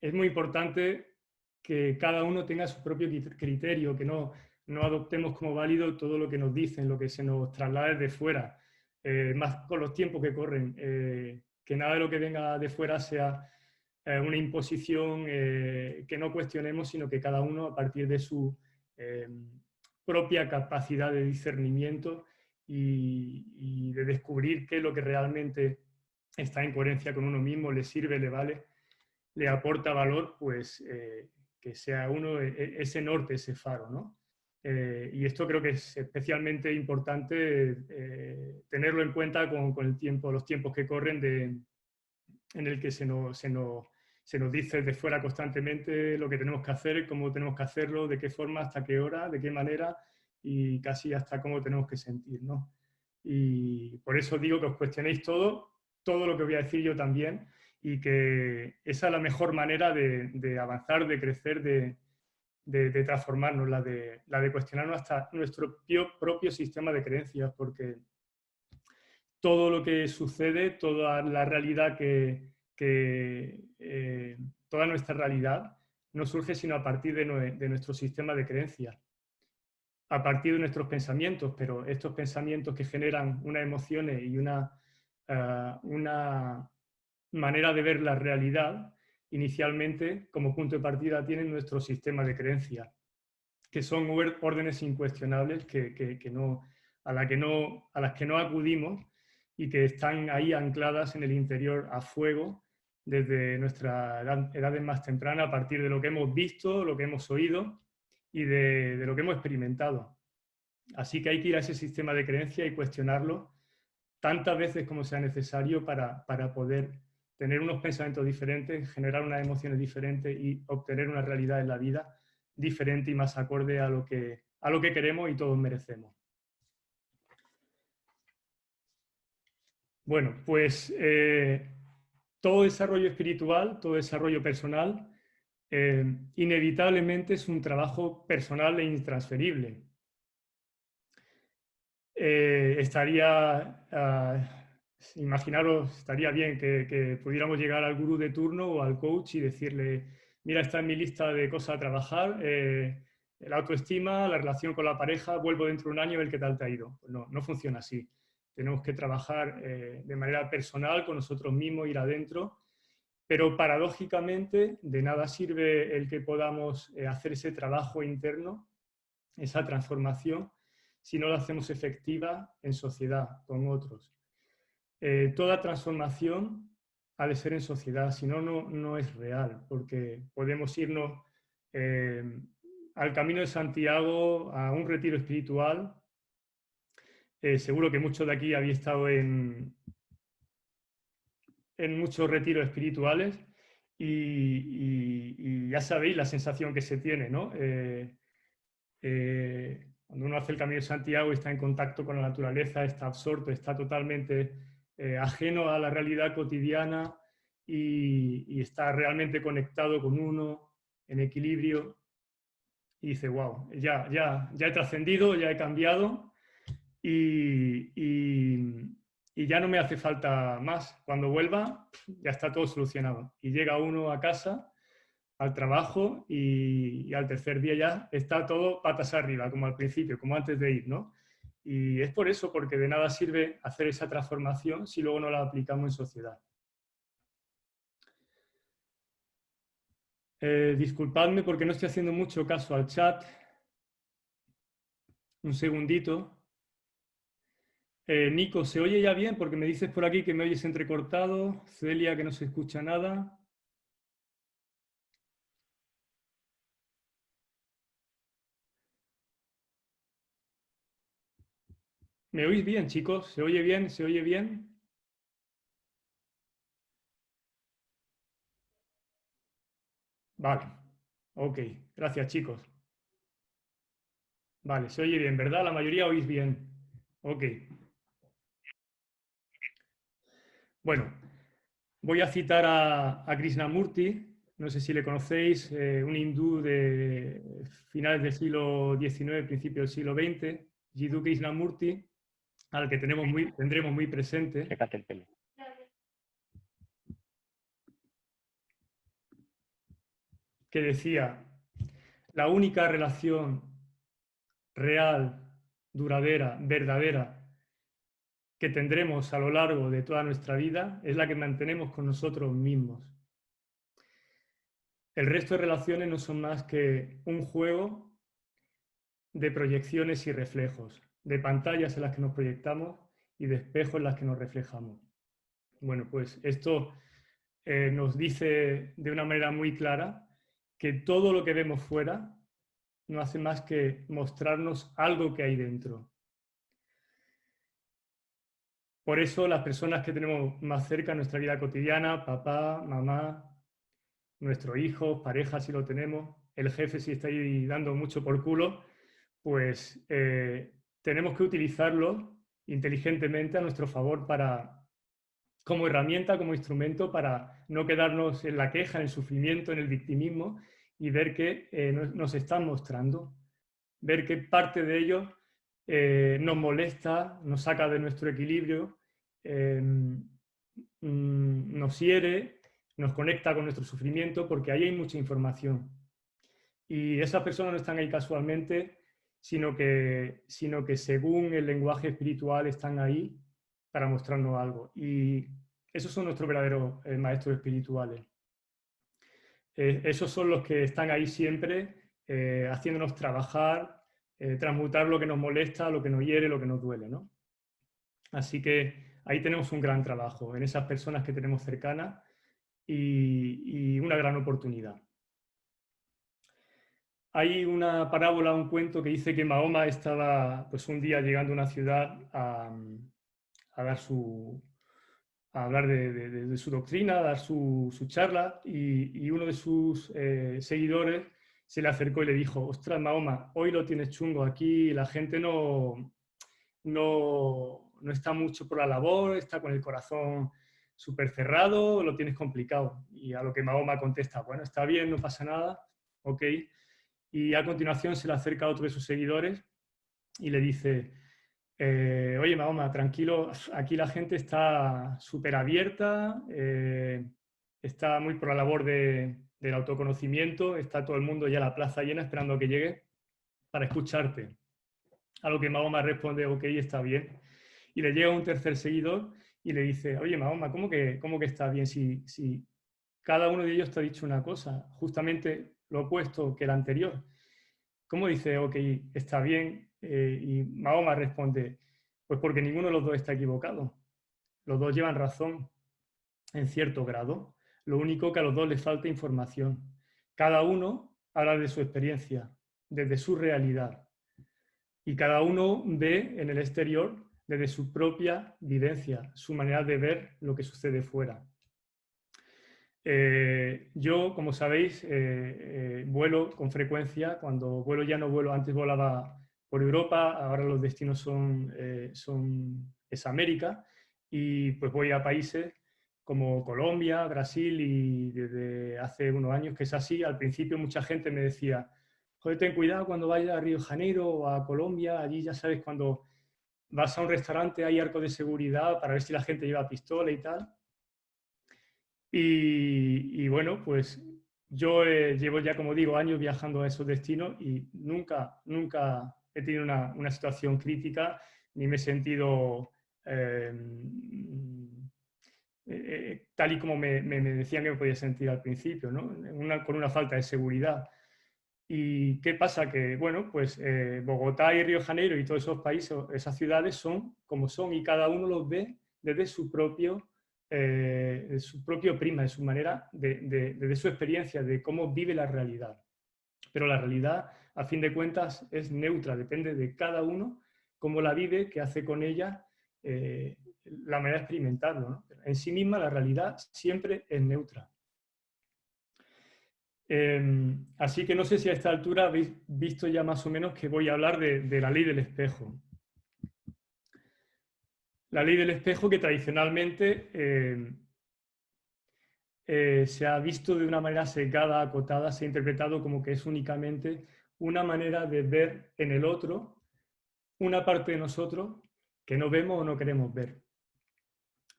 es muy importante que cada uno tenga su propio criterio, que no adoptemos como válido todo lo que nos dicen, lo que se nos traslada desde fuera, más con los tiempos que corren, que nada de lo que venga de fuera sea una imposición que no cuestionemos, sino que cada uno, a partir de su propia capacidad de discernimiento y de descubrir qué es lo que realmente está en coherencia con uno mismo, le sirve, le vale, le aporta valor, pues que sea uno ese norte, ese faro, ¿no? Y esto creo que es especialmente importante tenerlo en cuenta con el tiempo, los tiempos que corren en el que se nos dice de fuera constantemente lo que tenemos que hacer, cómo tenemos que hacerlo, de qué forma, hasta qué hora, de qué manera y casi hasta cómo tenemos que sentir, ¿no? Y por eso digo que os cuestionéis todo lo que voy a decir yo también, y que esa es la mejor manera de avanzar, de crecer, de transformarnos, la de cuestionarnos hasta nuestro propio sistema de creencias, porque todo lo que sucede, toda la realidad toda nuestra realidad no surge sino a partir de nuestro sistema de creencias, a partir de nuestros pensamientos, pero estos pensamientos que generan unas emociones y una manera de ver la realidad, inicialmente como punto de partida tienen nuestro sistema de creencias, que son órdenes incuestionables a las que no acudimos y que están ahí ancladas en el interior a fuego desde nuestra edades más temprana, a partir de lo que hemos visto, lo que hemos oído y de lo que hemos experimentado. Así que hay que ir a ese sistema de creencia y cuestionarlo tantas veces como sea necesario para poder tener unos pensamientos diferentes, generar unas emociones diferentes y obtener una realidad en la vida diferente y más acorde a lo que queremos y todos merecemos. Bueno, pues todo desarrollo espiritual, todo desarrollo personal, inevitablemente es un trabajo personal e intransferible. Imaginaros, estaría bien que pudiéramos llegar al gurú de turno o al coach y decirle, mira, esta es mi lista de cosas a trabajar, la autoestima, la relación con la pareja, vuelvo dentro de un año a ver qué tal te ha ido. Pues no funciona así. Tenemos que trabajar de manera personal con nosotros mismos, ir adentro, pero paradójicamente de nada sirve el que podamos hacer ese trabajo interno, esa transformación, si no la hacemos efectiva en sociedad, con otros. Toda transformación ha de ser en sociedad, si no, no es real, porque podemos irnos al Camino de Santiago, a un retiro espiritual. Seguro que muchos de aquí habéis estado en muchos retiros espirituales y ya sabéis la sensación que se tiene, ¿no? Cuando uno hace el Camino de Santiago y está en contacto con la naturaleza, está absorto, está totalmente ajeno a la realidad cotidiana y está realmente conectado con uno, en equilibrio, y dice, wow, ya he trascendido, ya he cambiado y ya no me hace falta más. Cuando vuelva, ya está todo solucionado. Y llega uno a casa, al trabajo y al tercer día ya está todo patas arriba, como al principio, como antes de ir, ¿no? Y es por eso, porque de nada sirve hacer esa transformación si luego no la aplicamos en sociedad. Disculpadme porque no estoy haciendo mucho caso al chat. Un segundito. Nico, ¿se oye ya bien? Porque me dices por aquí que me oyes entrecortado. Celia, que no se escucha nada. ¿Me oís bien, chicos? ¿Se oye bien? ¿Se oye bien? Vale. Ok. Gracias, chicos. Vale, se oye bien, ¿verdad? La mayoría oís bien. Ok. Bueno, voy a citar a Krishnamurti, no sé si le conocéis, un hindú de finales del siglo XIX, principio del siglo XX, Jiddu Krishnamurti, al que tendremos muy presente. Sécate el pelo. que decía: la única relación real, duradera, verdadera que tendremos a lo largo de toda nuestra vida es la que mantenemos con nosotros mismos. El resto de relaciones no son más que un juego de proyecciones y reflejos, de pantallas en las que nos proyectamos y de espejos en las que nos reflejamos. Bueno, pues esto nos dice de una manera muy clara que todo lo que vemos fuera no hace más que mostrarnos algo que hay dentro. Por eso las personas que tenemos más cerca en nuestra vida cotidiana, papá, mamá, nuestros hijos, pareja si lo tenemos, el jefe si está ahí dando mucho por culo, pues tenemos que utilizarlo inteligentemente a nuestro favor como herramienta, como instrumento para no quedarnos en la queja, en el sufrimiento, en el victimismo y ver que nos están mostrando, ver que parte de ello nos molesta, nos saca de nuestro equilibrio, nos hiere, nos conecta con nuestro sufrimiento, porque ahí hay mucha información. Y esas personas no están ahí casualmente, sino que según el lenguaje espiritual están ahí para mostrarnos algo. Y esos son nuestros verdaderos maestros espirituales. Esos son los que están ahí siempre haciéndonos trabajar, transmutar lo que nos molesta, lo que nos hiere, lo que nos duele, ¿no? Así que ahí tenemos un gran trabajo en esas personas que tenemos cercanas y una gran oportunidad. Hay una parábola, un cuento que dice que Mahoma estaba pues, un día llegando a una ciudad a dar a hablar de su doctrina, a dar su charla, y uno de sus seguidores se le acercó y le dijo: ostras, Mahoma, hoy lo tienes chungo aquí, la gente no está mucho por la labor, está con el corazón súper cerrado, lo tienes complicado. Y a lo que Mahoma contesta: bueno, está bien, no pasa nada, ok. Y a continuación se le acerca a otro de sus seguidores y le dice: oye, Mahoma, tranquilo, aquí la gente súper abierta, está muy por la labor del autoconocimiento, está todo el mundo ya la plaza llena esperando a que llegue para escucharte. A lo que Mahoma responde: ok, está bien. Y le llega un tercer seguidor y le dice: oye, Mahoma, ¿cómo que está bien? Si cada uno de ellos te ha dicho una cosa, justamente lo opuesto que el anterior. ¿Cómo dice, ok, está bien? Y Mahoma responde: pues porque ninguno de los dos está equivocado. Los dos llevan razón en cierto grado. Lo único que a los dos les falta información. Cada uno habla de su experiencia, desde su realidad. Y cada uno ve en el exterior desde su propia vivencia, su manera de ver lo que sucede fuera. Yo, como sabéis, vuelo con frecuencia. Cuando vuelo ya no vuelo, antes volaba por Europa, ahora los destinos es América, y pues voy a países como Colombia, Brasil, y desde hace unos años que es así. Al principio mucha gente me decía: joder, ten cuidado cuando vayas a Río de Janeiro o a Colombia, allí ya sabes, cuando vas a un restaurante hay arco de seguridad para ver si la gente lleva pistola y tal. Y bueno, pues yo llevo ya, como digo, años viajando a esos destinos y nunca he tenido una situación crítica, ni me he sentido tal y como me decían que me podía sentir al principio, ¿no? Con una falta de seguridad. ¿Y qué pasa? Que, bueno, pues Bogotá y Río de Janeiro y todos esos países, esas ciudades son como son, y cada uno los ve desde su propio prisma, de su manera, de su experiencia, de cómo vive la realidad. Pero la realidad, a fin de cuentas, es neutra, depende de cada uno, cómo la vive, qué hace con ella, la manera de experimentarlo, ¿no? En sí misma la realidad siempre es neutra. Así que no sé si a esta altura habéis visto ya más o menos que voy a hablar de la ley del espejo. La ley del espejo, que tradicionalmente se ha visto de una manera secada, acotada, se ha interpretado como que es únicamente una manera de ver en el otro una parte de nosotros que no vemos o no queremos ver.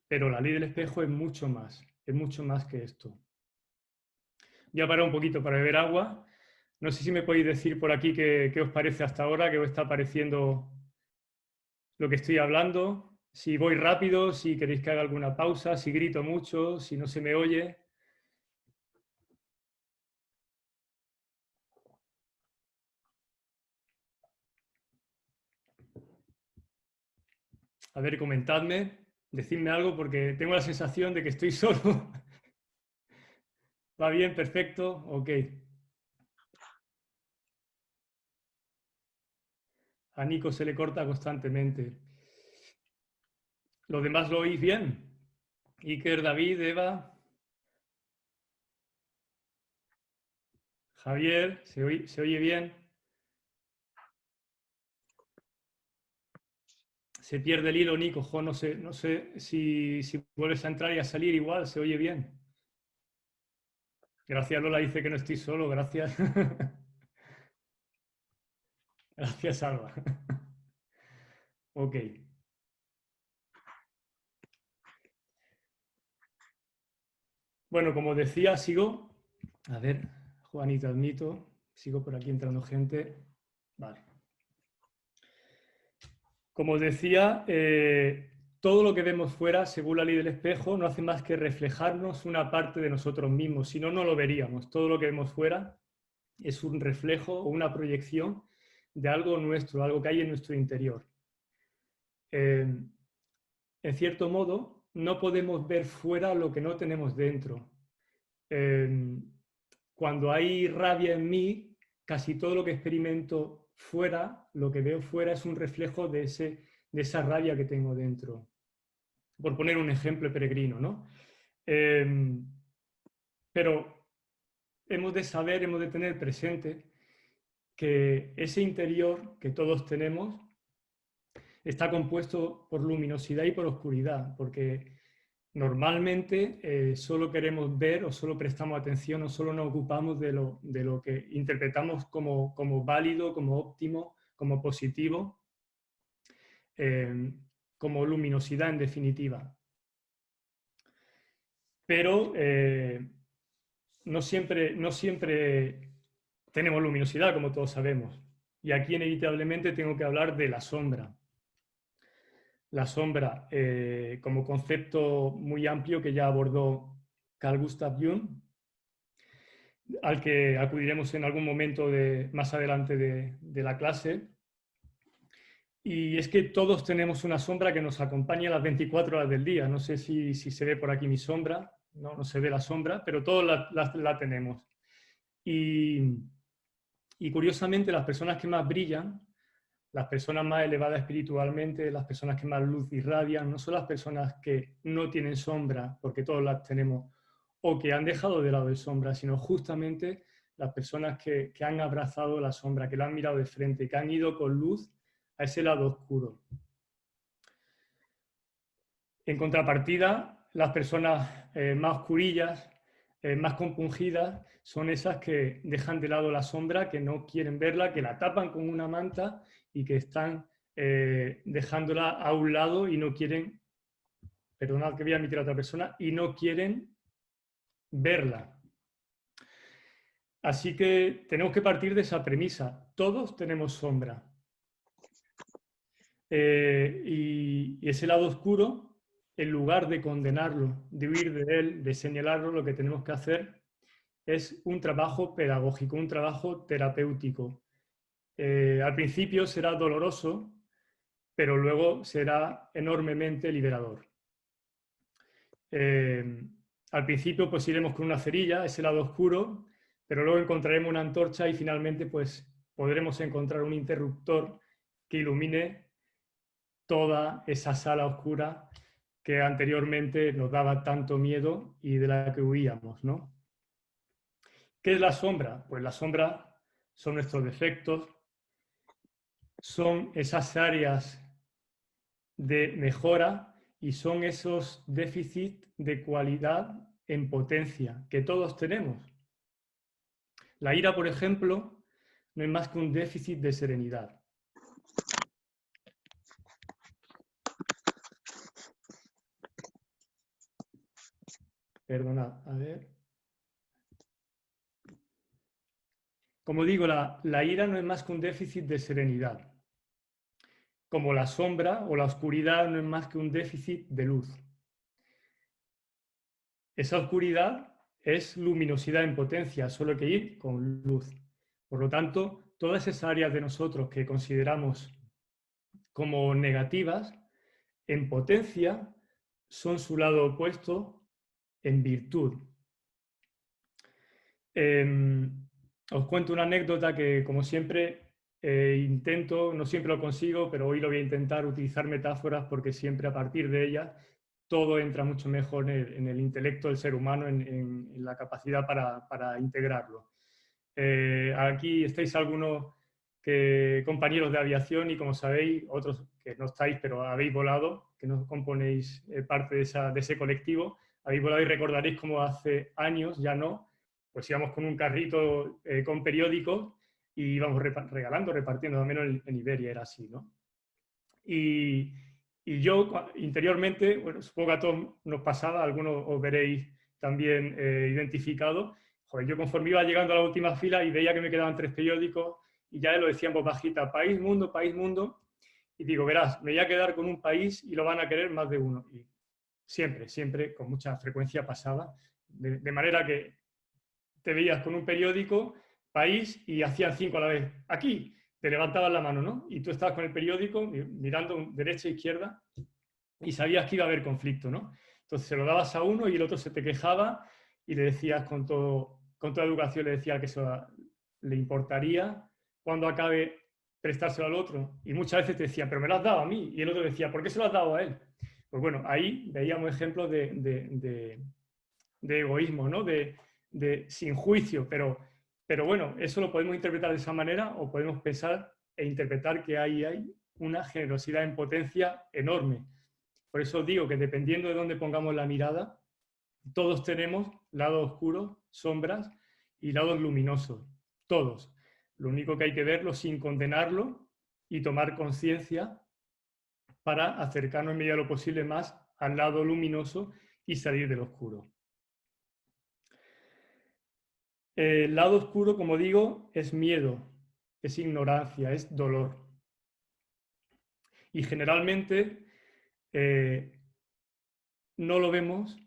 Pero la ley del espejo es mucho más que esto. Voy a parar un poquito para beber agua. No sé si me podéis decir por aquí qué os parece hasta ahora, qué os está pareciendo lo que estoy hablando. Si voy rápido, si queréis que haga alguna pausa, si grito mucho, si no se me oye. A ver, comentadme, decidme algo porque tengo la sensación de que estoy solo. ¿Va bien? Perfecto. Ok. A Nico se le corta constantemente. ¿Los demás lo oís bien? Iker, David, Eva, Javier, ¿se oye bien? Se pierde el hilo, Nico. Jo, no sé si vuelves a entrar y a salir igual, se oye bien. Gracias, Lola, dice que no estoy solo, gracias. Gracias, Alba. Ok. Bueno, como decía, sigo. A ver, Juanito, admito. Sigo por aquí entrando gente. Vale. Como decía, todo lo que vemos fuera, según la ley del espejo, no hace más que reflejarnos una parte de nosotros mismos. Si no, no lo veríamos. Todo lo que vemos fuera es un reflejo o una proyección de algo nuestro, algo que hay en nuestro interior. En cierto modo, no podemos ver fuera lo que no tenemos dentro. Cuando hay rabia en mí, casi todo lo que experimento fuera, lo que veo fuera es un reflejo de esa rabia que tengo dentro. Por poner un ejemplo peregrino, ¿no? Pero hemos de saber, hemos de tener presente que ese interior que todos tenemos está compuesto por luminosidad y por oscuridad, porque normalmente solo queremos ver o solo prestamos atención o solo nos ocupamos de lo que interpretamos como válido, como óptimo, como positivo, eh, como luminosidad en definitiva. Pero no siempre tenemos luminosidad, como todos sabemos. Y aquí inevitablemente tengo que hablar de la sombra. La sombra como concepto muy amplio que ya abordó Carl Gustav Jung, al que acudiremos en algún momento más adelante de la clase. Y es que todos tenemos una sombra que nos acompaña las 24 horas del día. No sé si se ve por aquí mi sombra, no se ve la sombra, pero todos la tenemos. Y, y curiosamente las personas que más brillan, las personas más elevadas espiritualmente, las personas que más luz irradian, no son las personas que no tienen sombra, porque todos las tenemos, o que han dejado de lado de sombra, sino justamente las personas que han abrazado la sombra, que la han mirado de frente, que han ido con luz a ese lado oscuro. En contrapartida, las personas más oscurillas, más compungidas, son esas que dejan de lado la sombra, que no quieren verla, que la tapan con una manta y que están dejándola a un lado y no quieren, perdonad que voy a admitir a otra persona, y no quieren verla. Así que tenemos que partir de esa premisa. Todos tenemos sombra. Y ese lado oscuro, en lugar de condenarlo, de huir de él, de señalarlo, lo que tenemos que hacer es un trabajo pedagógico, un trabajo terapéutico. Al principio será doloroso, pero luego será enormemente liberador. Al principio pues iremos con una cerilla, ese lado oscuro, pero luego encontraremos una antorcha y finalmente pues podremos encontrar un interruptor que ilumine toda esa sala oscura que anteriormente nos daba tanto miedo y de la que huíamos, ¿no? ¿Qué es la sombra? Pues la sombra son nuestros defectos, son esas áreas de mejora y son esos déficits de cualidad en potencia que todos tenemos. La ira, por ejemplo, no es más que un déficit de serenidad. Perdonad, a ver. Como digo, la ira no es más que un déficit de serenidad, como la sombra o la oscuridad no es más que un déficit de luz. Esa oscuridad es luminosidad en potencia, solo hay que ir con luz. Por lo tanto, todas esas áreas de nosotros que consideramos como negativas, en potencia, son su lado opuesto en virtud. Os cuento una anécdota que, como siempre, intento, no siempre lo consigo, pero hoy lo voy a intentar utilizar metáforas porque siempre a partir de ellas todo entra mucho mejor en el intelecto del ser humano, en la capacidad para integrarlo. Aquí estáis algunos compañeros de aviación y, como sabéis, otros que no estáis, pero habéis volado, que no componéis parte de ese colectivo, habéis volado y recordaréis cómo hace años, ya no, pues íbamos con un carrito con periódicos y íbamos regalando, repartiendo, al menos en Iberia era así, ¿no? Y, y yo interiormente, bueno, supongo que a todos nos pasaba, algunos os veréis también identificados. Joder, yo conforme iba llegando a la última fila y veía que me quedaban 3 periódicos y ya lo decían en voz bajita, país, mundo. Y digo, verás, me voy a quedar con un país y lo van a querer más de uno. Y siempre, con mucha frecuencia pasaba. De manera que te veías con un periódico, país, y hacían 5 a la vez. Aquí, te levantaban la mano, ¿no? Y tú estabas con el periódico mirando derecha e izquierda y sabías que iba a haber conflicto, ¿no? Entonces se lo dabas a uno y el otro se te quejaba y le decías con toda educación, le decía que eso le importaría cuando acabe prestárselo al otro. Y muchas veces te decían, pero me lo has dado a mí. Y el otro decía, ¿por qué se lo has dado a él? Pues bueno, ahí veíamos ejemplos de egoísmo, ¿no? Sin juicio, pero bueno, eso lo podemos interpretar de esa manera o podemos pensar e interpretar que ahí hay una generosidad en potencia enorme. Por eso digo que dependiendo de dónde pongamos la mirada, todos tenemos lados oscuros, sombras y lados luminosos, todos. Lo único que hay que verlo sin condenarlo y tomar conciencia para acercarnos en medida de lo posible más al lado luminoso y salir del oscuro. El lado oscuro, como digo, es miedo, es ignorancia, es dolor. Y generalmente no lo vemos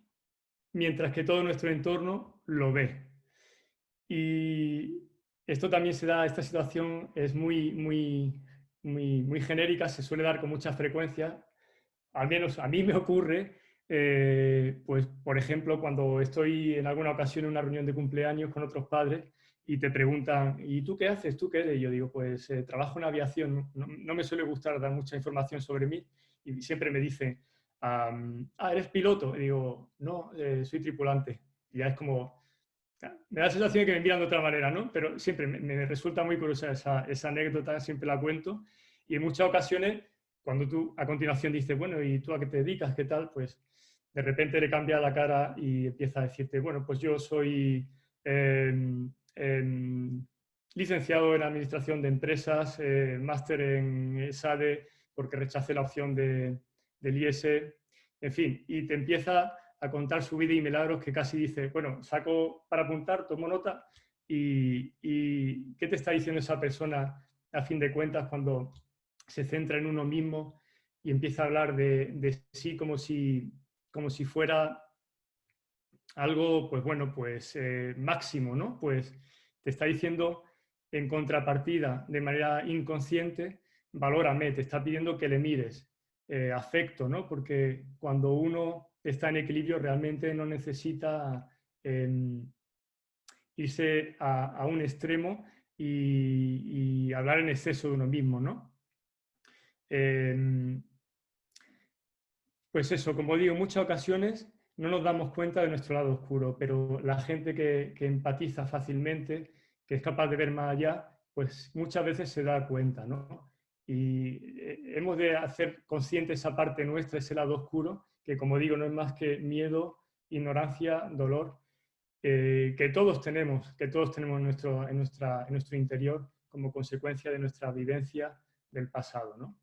mientras que todo nuestro entorno lo ve. Y esto también se da, esta situación es muy genérica, se suele dar con mucha frecuencia, al menos a mí me ocurre, pues por ejemplo, cuando estoy en alguna ocasión en una reunión de cumpleaños con otros padres y te preguntan, ¿y tú qué haces? ¿Tú qué eres? Y yo digo, pues trabajo en aviación, no me suele gustar dar mucha información sobre mí y siempre me dicen, ¿eres piloto? Y digo, no, soy tripulante. Y ya es como, me da la sensación de que me miran de otra manera, ¿no? Pero siempre me resulta muy curiosa esa anécdota, siempre la cuento. Y en muchas ocasiones, cuando tú a continuación dices, bueno, ¿y tú a qué te dedicas? ¿Qué tal? Pues de repente le cambia la cara y empieza a decirte, bueno, pues yo soy licenciado en Administración de Empresas, máster en SADE, porque rechacé la opción del IES, en fin, y te empieza a contar su vida y milagros que casi dice, bueno, saco para apuntar, tomo nota y ¿qué te está diciendo esa persona a fin de cuentas cuando se centra en uno mismo y empieza a hablar de sí como si fuera algo, pues bueno, pues máximo, ¿no? Pues te está diciendo en contrapartida, de manera inconsciente, valórame, te está pidiendo que le mires, afecto, ¿no? Porque cuando uno está en equilibrio realmente no necesita irse a un extremo y hablar en exceso de uno mismo, ¿no? Pues eso, como digo, en muchas ocasiones no nos damos cuenta de nuestro lado oscuro, pero la gente que empatiza fácilmente, que es capaz de ver más allá, pues muchas veces se da cuenta, ¿no? Y hemos de hacer consciente esa parte nuestra, ese lado oscuro, que como digo, no es más que miedo, ignorancia, dolor, que todos tenemos en nuestro interior como consecuencia de nuestra vivencia del pasado, ¿no?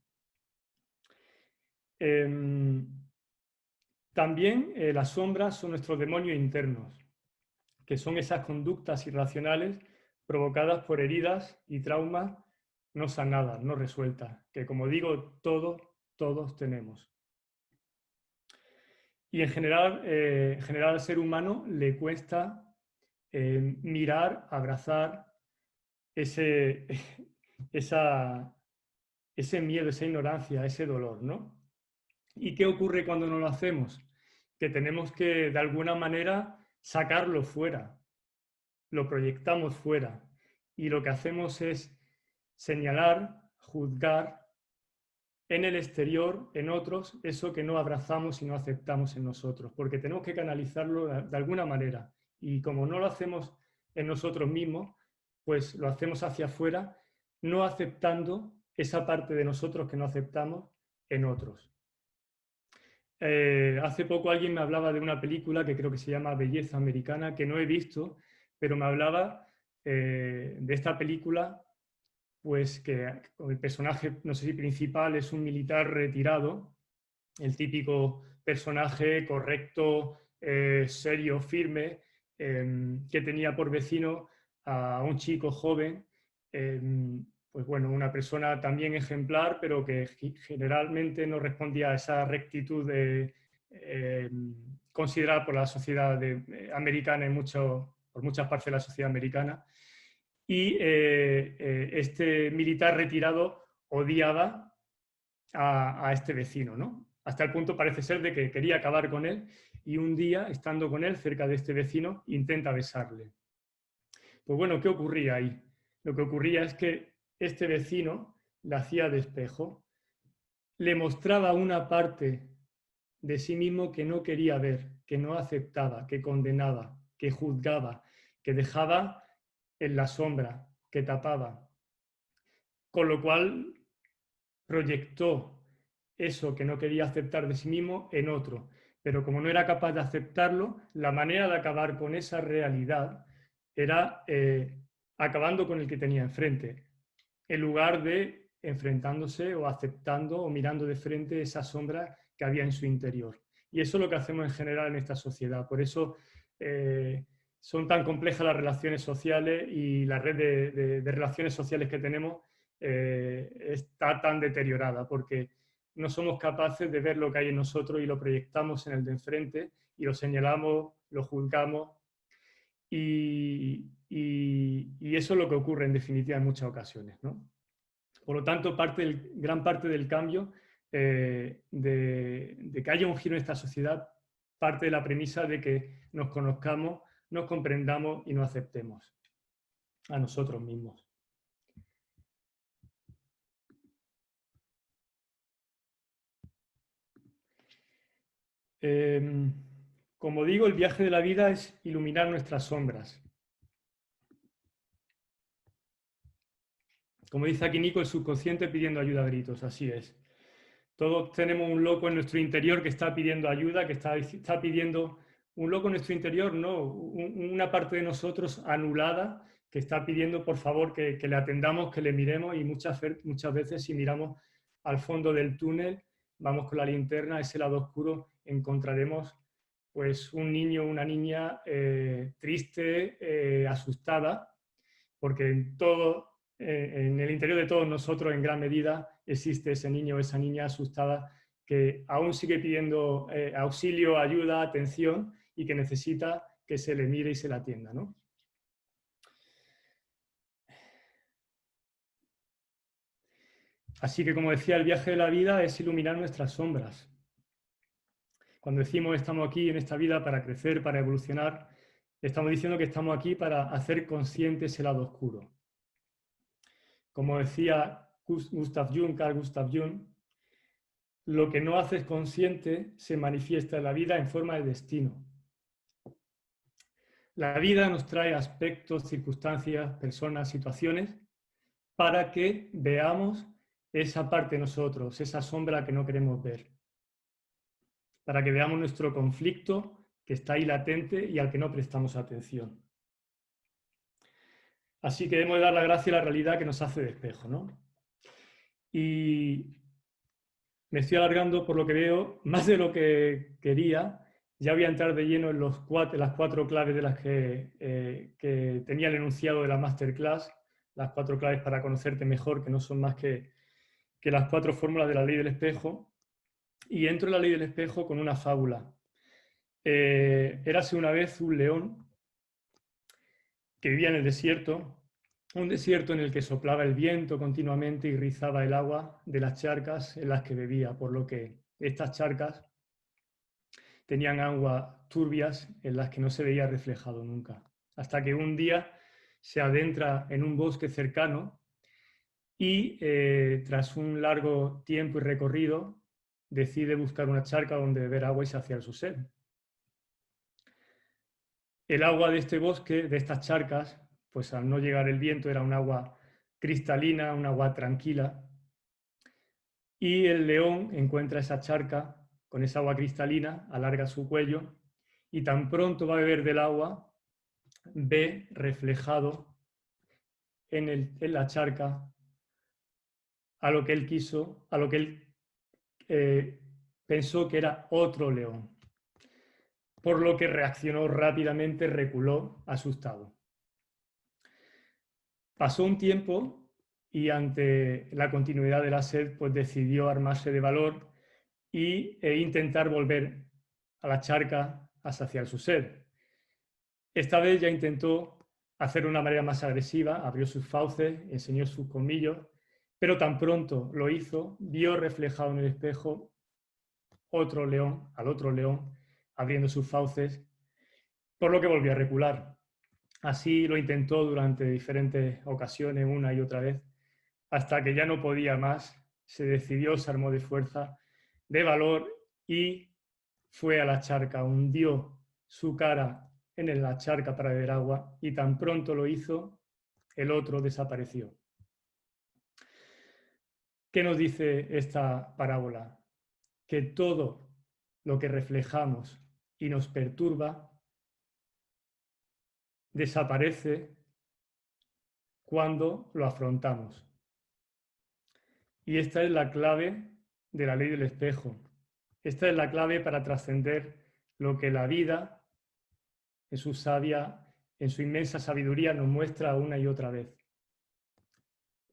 También las sombras son nuestros demonios internos, que son esas conductas irracionales provocadas por heridas y traumas no sanadas, no resueltas, que como digo, todos tenemos. Y en general al ser humano le cuesta mirar, abrazar ese, ese miedo, esa ignorancia, ese dolor, ¿no? ¿Y qué ocurre cuando no lo hacemos? Que tenemos que, de alguna manera, sacarlo fuera, lo proyectamos fuera, y lo que hacemos es señalar, juzgar en el exterior, en otros, eso que no abrazamos y no aceptamos en nosotros, porque tenemos que canalizarlo de alguna manera, y como no lo hacemos en nosotros mismos, pues lo hacemos hacia afuera, no aceptando esa parte de nosotros que no aceptamos en otros. Hace poco alguien me hablaba de una película que creo que se llama Belleza Americana, que no he visto, pero me hablaba de esta película, pues que el personaje, no sé si principal, es un militar retirado, el típico personaje correcto, serio, firme, que tenía por vecino a un chico joven, pues bueno, una persona también ejemplar, pero que generalmente no respondía a esa rectitud considerada por la sociedad americana por muchas partes de la sociedad americana. Y este militar retirado odiaba a este vecino, ¿no? Hasta el punto parece ser de que quería acabar con él, y un día, estando con él cerca de este vecino, intenta besarle. Pues bueno, ¿qué ocurría ahí? Lo que ocurría es que este vecino le hacía de espejo, le mostraba una parte de sí mismo que no quería ver, que no aceptaba, que condenaba, que juzgaba, que dejaba en la sombra, que tapaba. Con lo cual proyectó eso que no quería aceptar de sí mismo en otro. Pero como no era capaz de aceptarlo, la manera de acabar con esa realidad era acabando con el que tenía enfrente, en lugar de enfrentándose o aceptando o mirando de frente esa sombra que había en su interior. Y eso es lo que hacemos en general en esta sociedad. Por eso son tan complejas las relaciones sociales, y la red de relaciones sociales que tenemos está tan deteriorada, porque no somos capaces de ver lo que hay en nosotros y lo proyectamos en el de enfrente y lo señalamos, lo juzgamos, y eso es lo que ocurre en definitiva en muchas ocasiones, ¿no? Por lo tanto, gran parte del cambio de que haya un giro en esta sociedad parte de la premisa de que nos conozcamos, nos comprendamos y nos aceptemos a nosotros mismos. Como digo, el viaje de la vida es iluminar nuestras sombras. Como dice aquí Nico, el subconsciente pidiendo ayuda a gritos, así es. Todos tenemos un loco en nuestro interior que está pidiendo ayuda, que está pidiendo un loco en nuestro interior, no, una parte de nosotros anulada que está pidiendo por favor que le atendamos, que le miremos, y muchas veces si miramos al fondo del túnel, vamos con la linterna, a ese lado oscuro, encontraremos pues un niño o una niña triste, asustada, porque en el interior de todos nosotros, en gran medida, existe ese niño o esa niña asustada que aún sigue pidiendo auxilio, ayuda, atención, y que necesita que se le mire y se le atienda, ¿no? Así que, como decía, el viaje de la vida es iluminar nuestras sombras. Cuando decimos estamos aquí en esta vida para crecer, para evolucionar, estamos diciendo que estamos aquí para hacer consciente ese lado oscuro. Como decía Carl Gustav Jung, lo que no haces consciente se manifiesta en la vida en forma de destino. La vida nos trae aspectos, circunstancias, personas, situaciones, para que veamos esa parte de nosotros, esa sombra que no queremos ver. Para que veamos nuestro conflicto que está ahí latente y al que no prestamos atención. Así que debemos dar la gracia a la realidad que nos hace de espejo, ¿no? Y me estoy alargando, por lo que veo, más de lo que quería, Ya voy a entrar de lleno en las 4 claves de las que tenía el enunciado de la masterclass, las 4 claves para conocerte mejor, que no son más que las 4 fórmulas de la ley del espejo. Y entro en la ley del espejo con una fábula. Érase una vez un león que vivía en el desierto, un desierto en el que soplaba el viento continuamente y rizaba el agua de las charcas en las que bebía, por lo que estas charcas tenían aguas turbias en las que no se veía reflejado nunca. Hasta que un día se adentra en un bosque cercano y tras un largo tiempo y recorrido decide buscar una charca donde beber agua y saciar su sed. El agua de este bosque, de estas charcas, pues al no llegar el viento era un agua cristalina, un agua tranquila, y el león encuentra esa charca con esa agua cristalina, alarga su cuello y tan pronto va a beber del agua, ve reflejado en la charca a lo que él quiso, a lo que él pensó que era otro león, por lo que reaccionó rápidamente, reculó asustado. Pasó un tiempo y ante la continuidad de la sed, pues decidió armarse de valor e intentar volver a la charca a saciar su sed. Esta vez ya intentó hacerlo de una manera más agresiva, abrió sus fauces, enseñó sus colmillos, pero tan pronto lo hizo, vio reflejado en el espejo al otro león, abriendo sus fauces, por lo que volvió a recular. Así lo intentó durante diferentes ocasiones, una y otra vez, hasta que ya no podía más, se decidió, se armó de fuerza, de valor y fue a la charca, hundió su cara en la charca para beber agua y tan pronto lo hizo, el otro desapareció. ¿Qué nos dice esta parábola? Que todo lo que reflejamos y nos perturba desaparece cuando lo afrontamos. Y esta es la clave de la ley del espejo. Esta es la clave para trascender lo que la vida, en su inmensa sabiduría, nos muestra una y otra vez.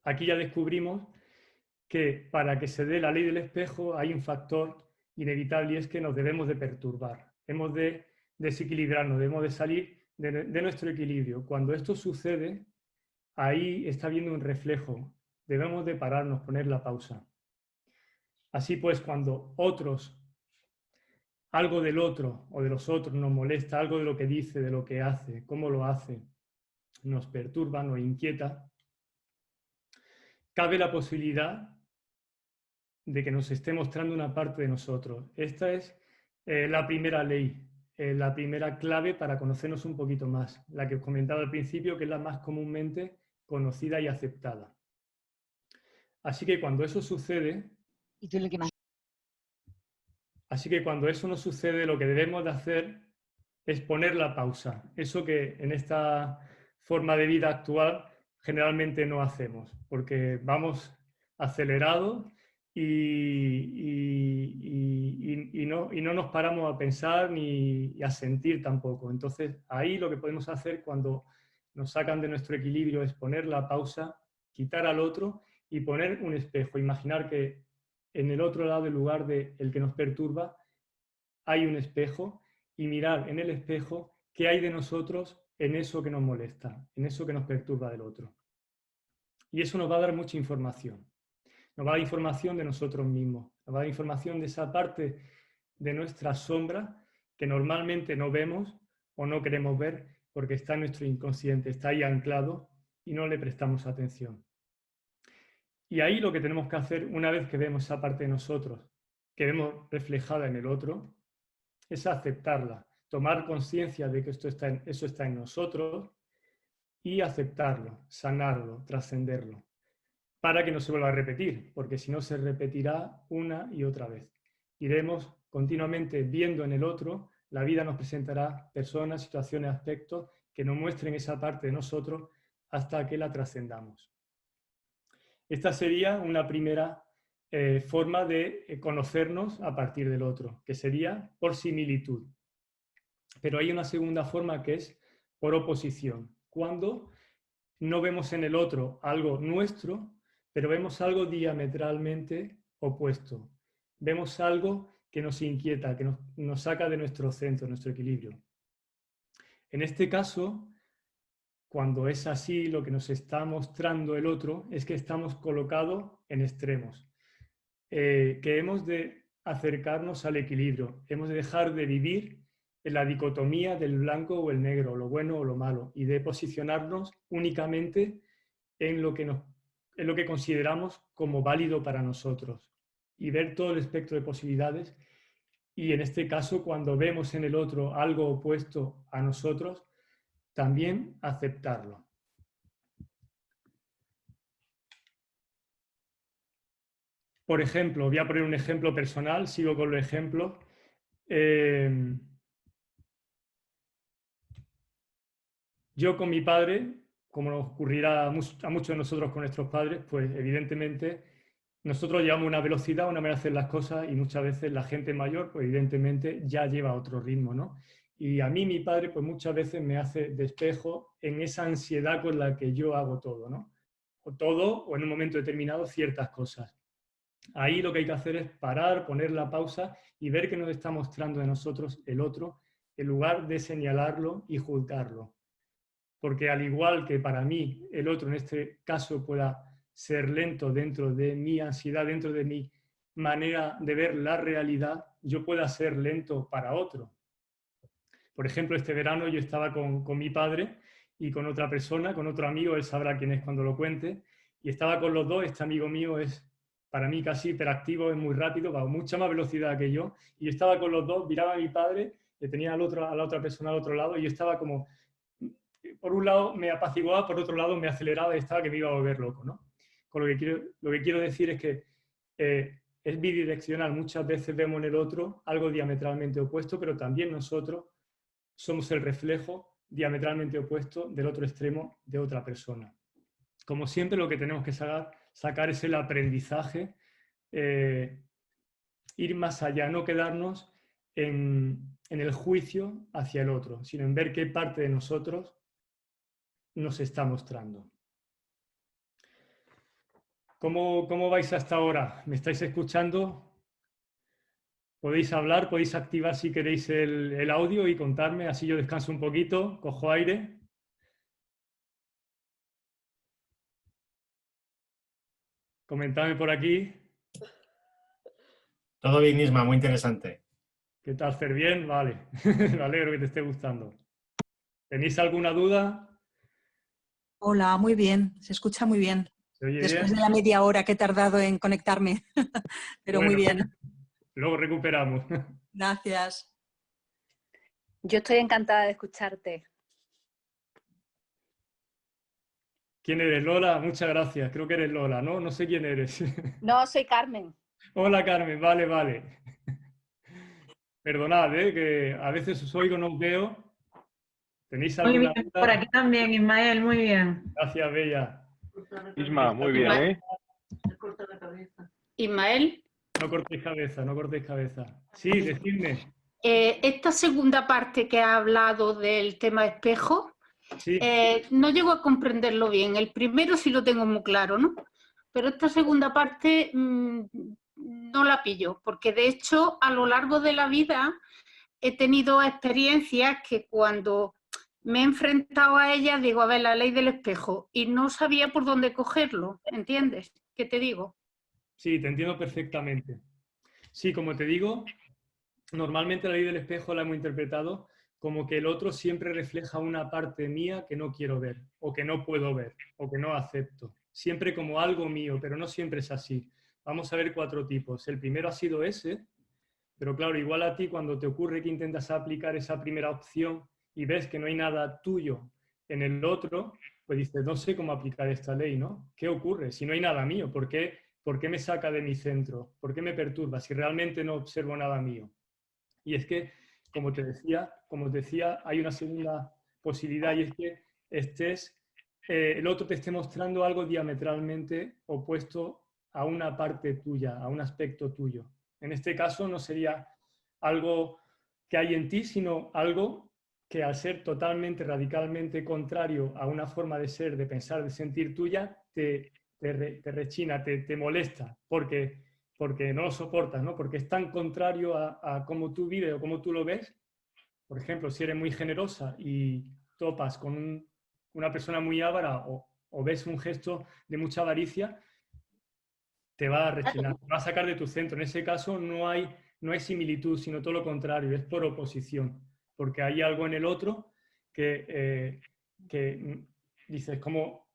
Aquí ya descubrimos que para que se dé la ley del espejo hay un factor inevitable y es que nos debemos de perturbar, hemos de desequilibrarnos, debemos de salir de nuestro equilibrio. Cuando esto sucede, ahí está viendo un reflejo, debemos de pararnos, poner la pausa. Así pues, cuando algo del otro o de los otros nos molesta, algo de lo que dice, de lo que hace, cómo lo hace, nos perturba, nos inquieta, cabe la posibilidad de que nos esté mostrando una parte de nosotros. Esta es la primera ley, la primera clave para conocernos un poquito más, la que os comentaba al principio, que es la más comúnmente conocida y aceptada. Así que cuando eso sucede, cuando eso no sucede, lo que debemos de hacer es poner la pausa. Eso que en esta forma de vida actual generalmente no hacemos, porque vamos acelerados y no nos paramos a pensar ni a sentir tampoco. Entonces, ahí lo que podemos hacer cuando nos sacan de nuestro equilibrio es poner la pausa, quitar al otro y poner un espejo. Imaginar que en el otro lado, en lugar del que nos perturba, hay un espejo y mirar en el espejo qué hay de nosotros en eso que nos molesta, en eso que nos perturba del otro. Y eso nos va a dar mucha información. Nos va a dar información de nosotros mismos, nos va a dar información de esa parte de nuestra sombra que normalmente no vemos o no queremos ver porque está en nuestro inconsciente, está ahí anclado y no le prestamos atención. Y ahí lo que tenemos que hacer una vez que vemos esa parte de nosotros, que vemos reflejada en el otro, es aceptarla, tomar conciencia de que eso está en nosotros y aceptarlo, sanarlo, trascenderlo, para que no se vuelva a repetir, porque si no se repetirá una y otra vez. Iremos continuamente viendo en el otro, la vida nos presentará personas, situaciones, aspectos que nos muestren esa parte de nosotros hasta que la trascendamos. Esta sería una primera forma de conocernos a partir del otro, que sería por similitud. Pero hay una segunda forma que es por oposición, cuando no vemos en el otro algo nuestro, pero vemos algo diametralmente opuesto. Vemos algo que nos inquieta, que nos saca de nuestro centro, nuestro equilibrio. En este caso, cuando es así, lo que nos está mostrando el otro es que estamos colocados en extremos, que hemos de acercarnos al equilibrio, hemos de dejar de vivir en la dicotomía del blanco o el negro, lo bueno o lo malo, y de posicionarnos únicamente en lo que consideramos como válido para nosotros y ver todo el espectro de posibilidades. Y en este caso, cuando vemos en el otro algo opuesto a nosotros, también aceptarlo. Por ejemplo, voy a poner un ejemplo personal, sigo con los ejemplos. Yo con mi padre, como nos ocurrirá a muchos de nosotros con nuestros padres, pues evidentemente nosotros llevamos una velocidad, una manera de hacer las cosas y muchas veces la gente mayor, pues evidentemente ya lleva otro ritmo, ¿no? Y a mí mi padre, pues muchas veces me hace de espejo en esa ansiedad con la que yo hago todo, ¿no? O todo, o en un momento determinado ciertas cosas. Ahí lo que hay que hacer es parar, poner la pausa y ver qué nos está mostrando de nosotros el otro, en lugar de señalarlo y juzgarlo. Porque al igual que para mí el otro en este caso pueda ser lento dentro de mi ansiedad, dentro de mi manera de ver la realidad, yo pueda ser lento para otro. Por ejemplo, este verano yo estaba con mi padre y con otra persona, con otro amigo, él sabrá quién es cuando lo cuente, y estaba con los dos. Este amigo mío es para mí casi hiperactivo, es muy rápido, va a mucha más velocidad que yo, y yo estaba con los dos, miraba a mi padre, le tenía a la otra persona al otro lado, y yo estaba como, por un lado me apaciguaba, por otro lado me aceleraba y estaba que me iba a volver loco, ¿no? Con lo que quiero decir es que es bidireccional. Muchas veces vemos en el otro algo diametralmente opuesto, pero también nosotros somos el reflejo diametralmente opuesto del otro extremo de otra persona. Como siempre, lo que tenemos que sacar es el aprendizaje, ir más allá, no quedarnos en el juicio hacia el otro, sino en ver qué parte de nosotros nos está mostrando. ¿Cómo vais hasta ahora? ¿Me estáis escuchando? Podéis hablar, podéis activar si queréis el audio y contarme, así yo descanso un poquito, cojo aire. Comentadme por aquí. Todo bien, Isma, muy interesante. ¿Qué tal, Fer? ¿Bien? Vale. Me alegro que te esté gustando. ¿Tenéis alguna duda? Hola, muy bien, se escucha muy bien. ¿Se oye Después bien? de la media hora que he tardado en conectarme, pero Bueno, muy bien. luego recuperamos. Gracias. Yo estoy encantada de escucharte. ¿Quién eres, Lola? Muchas gracias. Creo que eres Lola, ¿no? No sé quién eres. No, soy Carmen. Hola, Carmen. Vale, vale. Perdonad, que a veces os oigo, no os veo. ¿Tenéis Muy alguna bien, duda? por aquí también, Ismael, muy bien. Gracias, Bella. Isma, muy bien, ¿eh? Ismael, No cortéis cabeza, no cortéis cabeza. Sí, decidme. esta segunda parte que ha hablado del tema espejo, Sí, no llego a comprenderlo bien. El primero sí lo tengo muy claro, ¿no? Pero esta segunda parte no la pillo, porque de hecho a lo largo de la vida he tenido experiencias que cuando me he enfrentado a ellas digo, a ver, la ley del espejo, y no sabía por dónde cogerlo, ¿entiendes? ¿Qué te digo? sí, te entiendo perfectamente. Sí, como te digo, normalmente la ley del espejo la hemos interpretado como que el otro siempre refleja una parte mía que no quiero ver, o que no puedo ver, o que no acepto. Siempre como algo mío, pero no siempre es así. Vamos a ver 4 tipos. El primero ha sido ese, pero claro, igual a ti cuando te ocurre que intentas aplicar esa primera opción y ves que no hay nada tuyo en el otro, pues dices, no sé cómo aplicar esta ley, ¿no? ¿Qué ocurre? Si no hay nada mío, ¿por qué me saca de mi centro? ¿Por qué me perturba si realmente no observo nada mío? Y es que, como te decía, hay una segunda posibilidad y es que el otro te esté mostrando algo diametralmente opuesto a una parte tuya, a un aspecto tuyo. En este caso no sería algo que hay en ti, sino algo que al ser totalmente, radicalmente contrario a una forma de ser, de pensar, de sentir tuya, te rechina, te molesta, porque no lo soportas, ¿no? Porque es tan contrario a cómo tú vives o cómo tú lo ves. Por ejemplo, si eres muy generosa y topas con una persona muy avara o ves un gesto de mucha avaricia, te va a rechinar, te va a sacar de tu centro. En ese caso no hay similitud, sino todo lo contrario, es por oposición, porque hay algo en el otro que dices, ¿cómo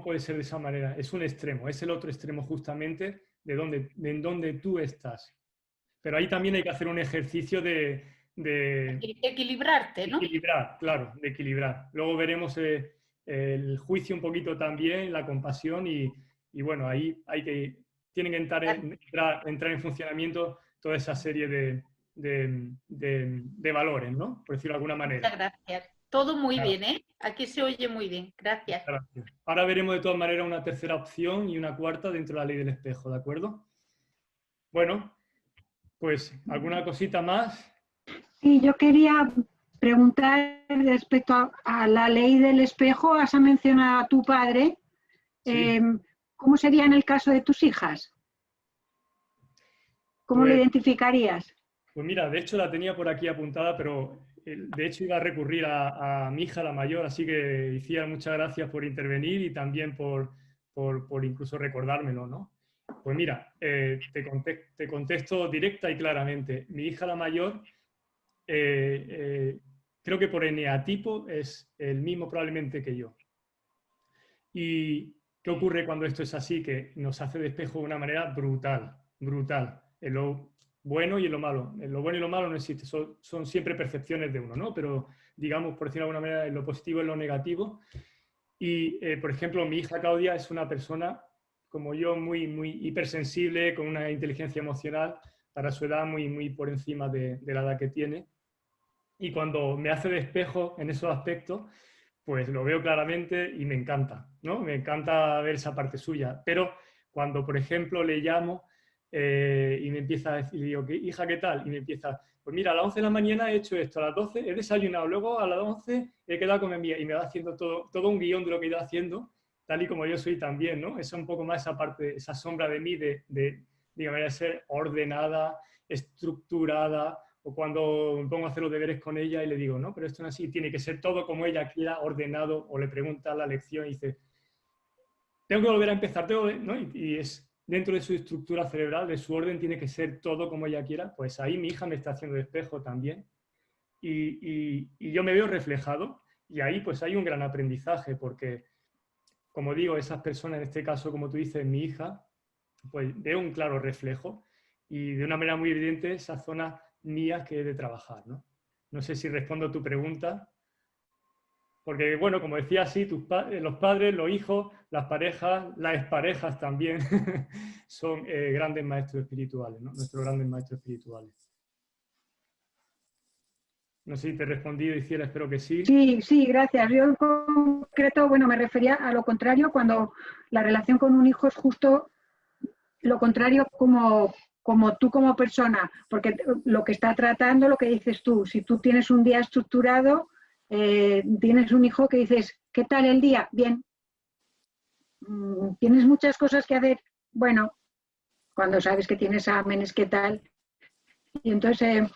puede ser de esa manera? Es un extremo, es el otro extremo justamente en donde tú estás. Pero ahí también hay que hacer un ejercicio de equilibrarte, ¿no? equilibrar, claro, de equilibrar. Luego veremos el juicio un poquito también, la compasión y bueno, ahí tienen que entrar en funcionamiento toda esa serie de valores, ¿no? Por decirlo de alguna manera. Muchas gracias. Todo muy Claro. bien, ¿eh? Aquí se oye muy bien. Gracias. Gracias. Ahora veremos de todas maneras una tercera opción y una cuarta dentro de la ley del espejo, ¿de acuerdo? Bueno, pues alguna cosita más. Sí, yo quería preguntar respecto a la ley del espejo. Has mencionado a tu padre. Sí. ¿Cómo sería en el caso de tus hijas? ¿Cómo lo Pues- identificarías? Pues mira, de hecho la tenía por aquí apuntada, pero de hecho iba a recurrir a mi hija, la mayor, así que decía muchas gracias por intervenir y también por incluso recordármelo, ¿no? Pues mira, te contesto directa y claramente. Mi hija, la mayor, creo que por eneatipo es el mismo probablemente que yo. ¿Y qué ocurre cuando esto es así? Que nos hace de espejo de una manera brutal, brutal. En lo bueno y en lo malo. En lo bueno y lo malo no existe, son siempre percepciones de uno, ¿no? Pero digamos, por decirlo de alguna manera, en lo positivo y en lo negativo. Y, por ejemplo, mi hija Claudia es una persona, como yo, muy, muy hipersensible, con una inteligencia emocional para su edad muy, muy por encima de la edad que tiene. Y cuando me hace de espejo en esos aspectos, pues lo veo claramente y me encanta, ¿no? Me encanta ver esa parte suya. Pero cuando, por ejemplo, le llamo y me empieza a decir, digo, hija, ¿qué tal? Y me empieza, pues mira, a las 11 de la mañana he hecho esto, a las 12 he desayunado, luego a las 11 he quedado con mi amiga y me va haciendo todo un guión de lo que he ido haciendo, tal y como yo soy también, ¿no? Es un poco más esa parte, esa sombra de mí, digamos, de ser ordenada, estructurada, o cuando me pongo a hacer los deberes con ella y le digo, no, pero esto no es así, tiene que ser todo como ella quiera, ordenado, o le pregunta la lección y dice, tengo que volver a empezar, ¿no? Y es dentro de su estructura cerebral, de su orden, tiene que ser todo como ella quiera. Pues ahí mi hija me está haciendo de espejo también. Y yo me veo reflejado y ahí pues hay un gran aprendizaje porque, como digo, esas personas, en este caso, como tú dices, mi hija, pues veo un claro reflejo y de una manera muy evidente esa zona mía que he de trabajar, ¿no? No sé si respondo a tu pregunta. Porque, bueno, como decía, sí, los padres, los hijos, las parejas, las exparejas también son grandes maestros espirituales, ¿no? Nuestros grandes maestros espirituales. No sé si te he respondido, Iciela, espero que sí. Sí, sí, gracias. Yo en concreto, bueno, me refería a lo contrario, cuando la relación con un hijo es justo lo contrario como tú como persona, porque lo que está tratando, lo que dices tú, si tú tienes un día estructurado, tienes un hijo que dices, ¿qué tal el día? Bien. ¿Tienes muchas cosas que hacer? Bueno, cuando sabes que tienes exámenes, ¿qué tal? Y entonces,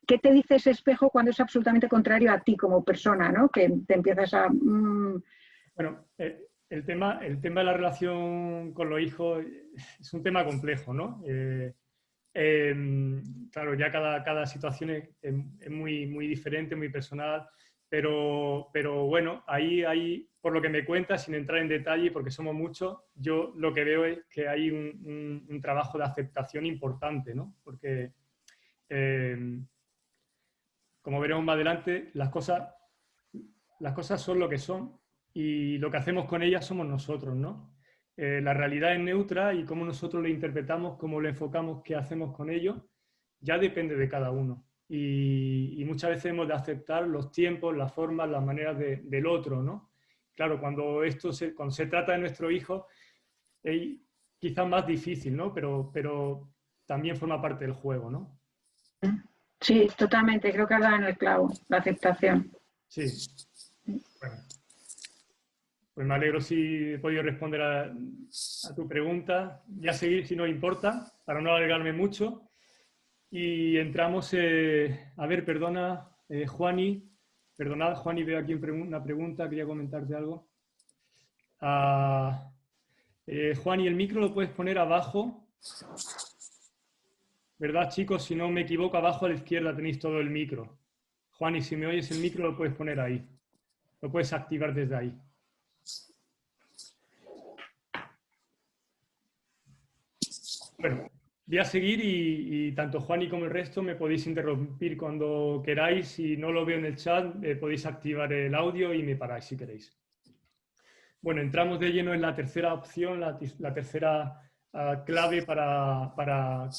¿qué te dice ese espejo cuando es absolutamente contrario a ti como persona, ¿no? Que te empiezas a... Bueno, el tema de la relación con los hijos es un tema complejo, ¿no? Claro, ya cada situación es muy, muy diferente, muy personal, pero bueno, ahí, por lo que me cuentas, sin entrar en detalle, porque somos muchos, yo lo que veo es que hay un trabajo de aceptación importante, ¿no? Porque, como veremos más adelante, las cosas son lo que son y lo que hacemos con ellas somos nosotros, ¿no? La realidad es neutra y cómo nosotros lo interpretamos, cómo lo enfocamos, qué hacemos con ello, ya depende de cada uno. Y muchas veces hemos de aceptar los tiempos, las formas, las maneras del otro, ¿no? Claro, cuando se trata de nuestro hijo, es quizás más difícil, ¿no? Pero también forma parte del juego, ¿no? Sí, totalmente. Creo que has dado en el clavo, la aceptación. Sí. Bueno. Pues me alegro si he podido responder a tu pregunta. Ya seguir si no importa, para no alargarme mucho. Y entramos, a ver, perdona, Juani. Perdonad, Juani, veo aquí una pregunta, quería comentarte algo. Juani, el micro lo puedes poner abajo. ¿Verdad, chicos? Si no me equivoco, abajo a la izquierda tenéis todo el micro. Juani, si me oyes el micro lo puedes poner ahí. Lo puedes activar desde ahí. Bueno, voy a seguir y tanto Juani como el resto me podéis interrumpir cuando queráis. Si no lo veo en el chat, podéis activar el audio y me paráis si queréis. Bueno, entramos de lleno en la tercera opción, la tercera clave para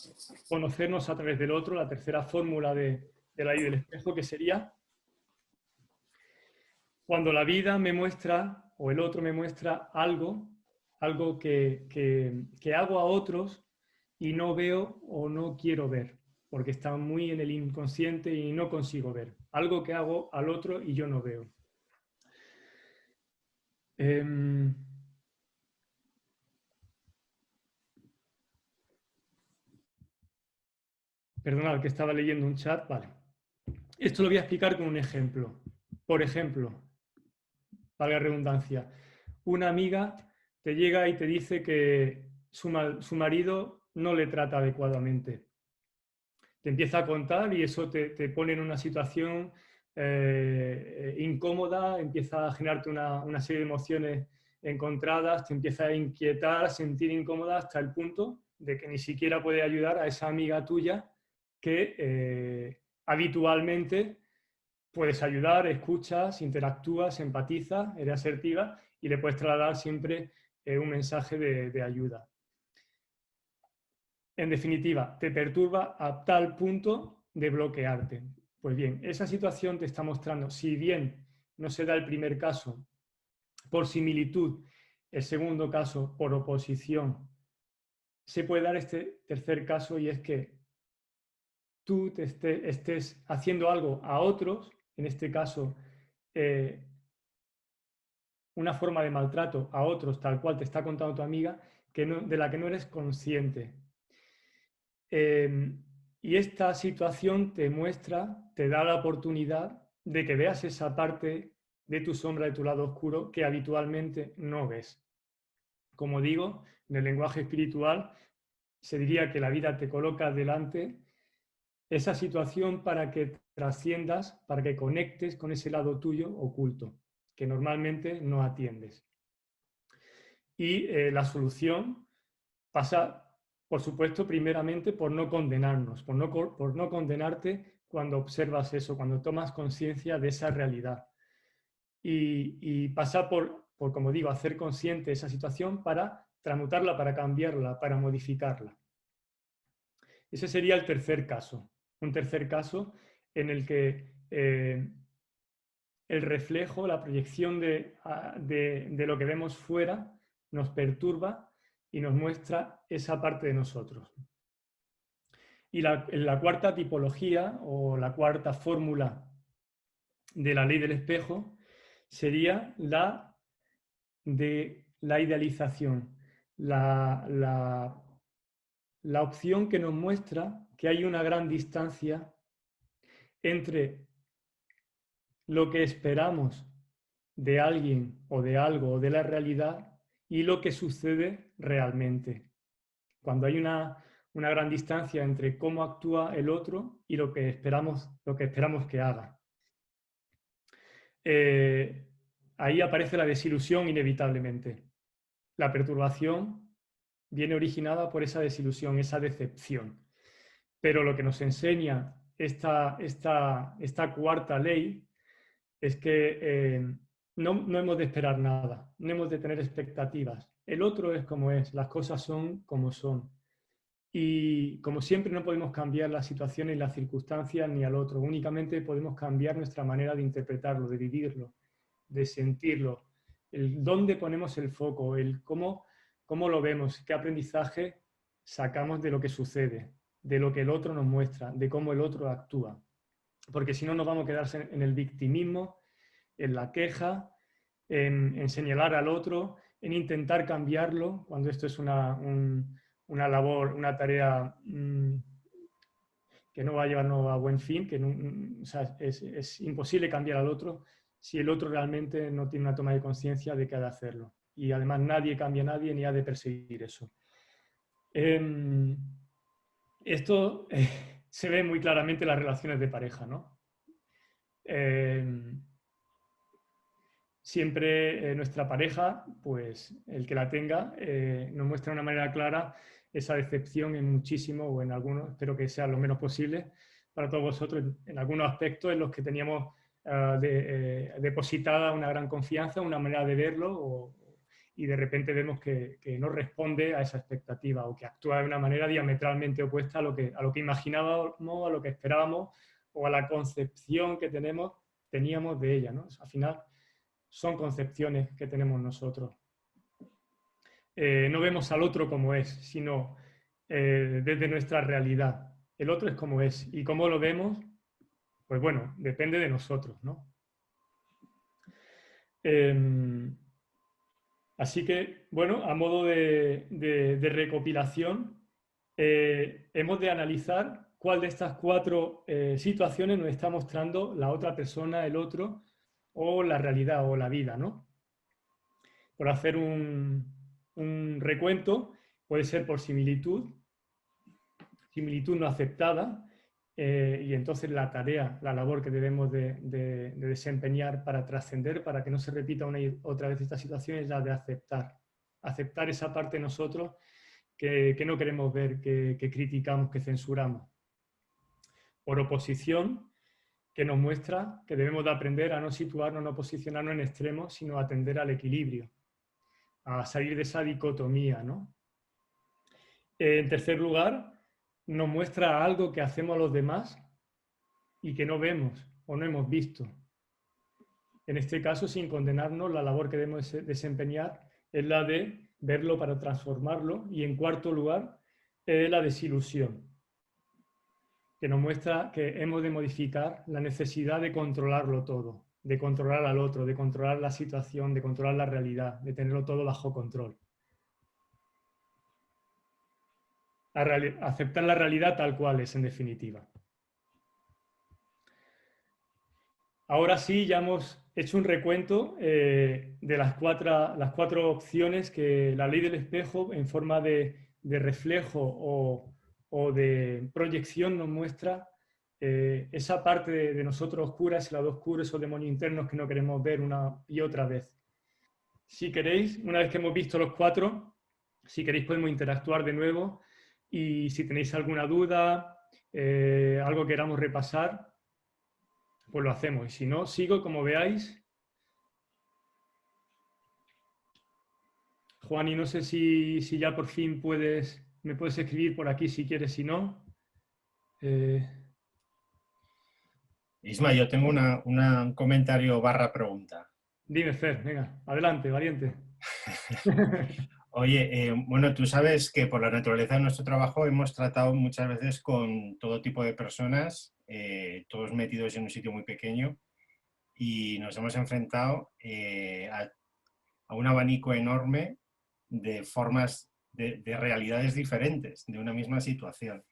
conocernos a través del otro, la tercera fórmula de la ley del espejo, que sería cuando la vida me muestra, o el otro me muestra algo que hago a otros y no veo o no quiero ver, porque está muy en el inconsciente y no consigo ver. Algo que hago al otro y yo no veo. Perdonad, que estaba leyendo un chat. Vale. Esto lo voy a explicar con un ejemplo. Por ejemplo, valga redundancia, una amiga te llega y te dice que su marido no le trata adecuadamente. Te empieza a contar y eso te pone en una situación incómoda, empieza a generarte una serie de emociones encontradas, te empieza a inquietar, a sentir incómoda hasta el punto de que ni siquiera puede ayudar a esa amiga tuya que habitualmente puedes ayudar, escuchas, interactúas, empatizas, eres asertiva y le puedes trasladar siempre un mensaje de ayuda. En definitiva, te perturba a tal punto de bloquearte. Pues bien, esa situación te está mostrando, si bien no se da el primer caso por similitud, el segundo caso por oposición, se puede dar este tercer caso y es que tú estés haciendo algo a otros, en este caso una forma de maltrato a otros tal cual te está contando tu amiga, de la que no eres consciente. Y esta situación te muestra, te da la oportunidad de que veas esa parte de tu sombra, de tu lado oscuro, que habitualmente no ves. Como digo, en el lenguaje espiritual se diría que la vida te coloca delante esa situación para que trasciendas, para que conectes con ese lado tuyo oculto, que normalmente no atiendes. Y la solución pasa, por supuesto, primeramente por no condenarnos, por no condenarte cuando observas eso, cuando tomas conciencia de esa realidad. Y pasa por, como digo, hacer consciente esa situación para transmutarla, para cambiarla, para modificarla. Ese sería el tercer caso. Un tercer caso en el que el reflejo, la proyección de lo que vemos fuera nos perturba y nos muestra esa parte de nosotros. Y la cuarta tipología o la cuarta fórmula de la ley del espejo sería la de la idealización, la opción que nos muestra que hay una gran distancia entre lo que esperamos de alguien o de algo o de la realidad y lo que sucede realmente. Cuando hay una gran distancia entre cómo actúa el otro y lo que esperamos que haga. Ahí aparece la desilusión inevitablemente. La perturbación viene originada por esa desilusión, esa decepción. Pero lo que nos enseña esta cuarta ley es que no hemos de esperar nada, no hemos de tener expectativas. El otro es como es, las cosas son como son. Y como siempre no podemos cambiar las situaciones y las circunstancias ni al otro, únicamente podemos cambiar nuestra manera de interpretarlo, de vivirlo, de sentirlo, el dónde ponemos el foco, el cómo lo vemos, qué aprendizaje sacamos de lo que sucede. de lo que el otro nos muestra, de cómo el otro actúa. Porque si no nos vamos a quedar en el victimismo, en la queja, en señalar al otro, en intentar cambiarlo, cuando esto es una labor, una tarea que no va a llevarnos a buen fin, que o sea, es imposible cambiar al otro si el otro realmente no tiene una toma de conciencia de que ha de hacerlo. Y además nadie cambia a nadie ni ha de perseguir eso. Esto se ve muy claramente en las relaciones de pareja, ¿no? Siempre nuestra pareja, pues el que la tenga, nos muestra de una manera clara esa decepción en muchísimo, o en algunos, espero que sea lo menos posible para todos vosotros, en algunos aspectos en los que teníamos depositada una gran confianza, una manera de verlo, y de repente vemos que no responde a esa expectativa, o que actúa de una manera diametralmente opuesta a lo que imaginábamos, a lo que esperábamos, o a la concepción que teníamos de ella, ¿no? Al final son concepciones que tenemos nosotros. No vemos al otro como es, sino desde nuestra realidad. El otro es como es. ¿Y cómo lo vemos? Pues bueno, depende de nosotros, ¿no? Así que, bueno, a modo de recopilación, hemos de analizar cuál de estas 4 situaciones nos está mostrando la otra persona, el otro, o la realidad, o la vida, ¿no? Por hacer un recuento, puede ser por similitud no aceptada, y entonces la tarea, la labor que debemos de desempeñar para trascender, para que no se repita una y otra vez esta situación, es la de aceptar esa parte de nosotros que no queremos ver, que criticamos, que censuramos. Por oposición, que nos muestra que debemos de aprender a no situarnos, no posicionarnos en extremos, sino a atender al equilibrio, a salir de esa dicotomía, ¿no? En tercer lugar, nos muestra algo que hacemos a los demás y que no vemos o no hemos visto. En este caso, sin condenarnos, la labor que debemos desempeñar es la de verlo para transformarlo. Y en cuarto lugar, la desilusión, que nos muestra que hemos de modificar la necesidad de controlarlo todo, de controlar al otro, de controlar la situación, de controlar la realidad, de tenerlo todo bajo control. Aceptar la realidad tal cual es, en definitiva. Ahora sí, ya hemos hecho un recuento de las cuatro opciones que la ley del espejo, en forma de reflejo o de proyección, nos muestra esa parte de nosotros oscura, ese lado oscuro, esos demonios internos que no queremos ver una y otra vez. Si queréis, una vez que hemos visto los 4, si queréis podemos interactuar de nuevo. Y si tenéis alguna duda, algo que queramos repasar, pues lo hacemos. Y si no, sigo como veáis. Juan, y no sé si ya por fin me puedes escribir por aquí si quieres, si no. Isma, yo tengo un comentario / pregunta. Dime, Fer, venga, adelante, valiente. Oye, bueno, tú sabes que por la naturaleza de nuestro trabajo hemos tratado muchas veces con todo tipo de personas, todos metidos en un sitio muy pequeño, y nos hemos enfrentado a un abanico enorme de formas, de realidades diferentes de una misma situación.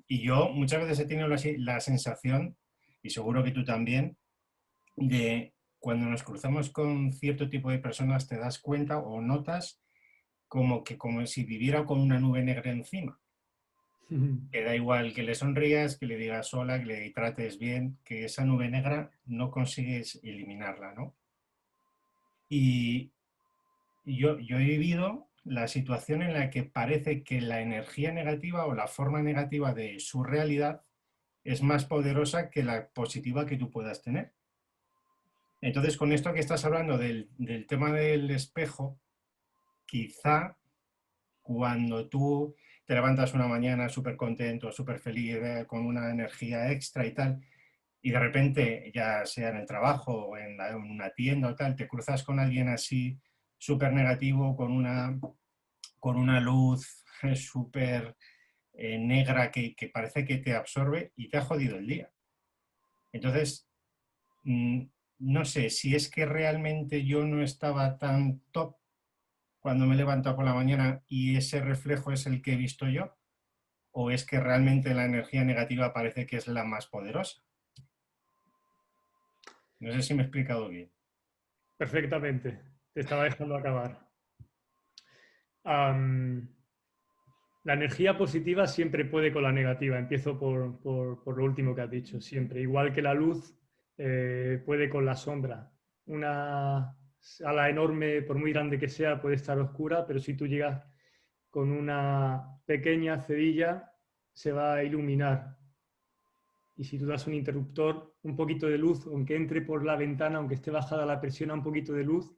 Y yo muchas veces he tenido la sensación, y seguro que tú también, de cuando nos cruzamos con cierto tipo de personas te das cuenta o notas como si viviera con una nube negra encima. Que da igual que le sonrías, que le digas hola, que le trates bien, que esa nube negra no consigues eliminarla, ¿no? Y yo he vivido la situación en la que parece que la energía negativa o la forma negativa de su realidad es más poderosa que la positiva que tú puedas tener. Entonces, con esto que estás hablando del tema del espejo, quizá cuando tú te levantas una mañana súper contento, súper feliz, con una energía extra y tal, y de repente, ya sea en el trabajo o en una tienda o tal, te cruzas con alguien así súper negativo, con una luz súper negra que parece que te absorbe y te ha jodido el día. Entonces, no sé si es que realmente yo no estaba tan top cuando me he levantado por la mañana y ese reflejo es el que he visto yo, o es que realmente la energía negativa parece que es la más poderosa. No sé si me he explicado bien. Perfectamente. Te estaba dejando acabar. La energía positiva siempre puede con la negativa. Empiezo por lo último que has dicho, siempre. Igual que la luz puede con la sombra. Una sala enorme, por muy grande que sea, puede estar oscura, pero si tú llegas con una pequeña cerilla, se va a iluminar. Y si tú das un interruptor, un poquito de luz, aunque entre por la ventana, aunque esté bajada la presión a un poquito de luz,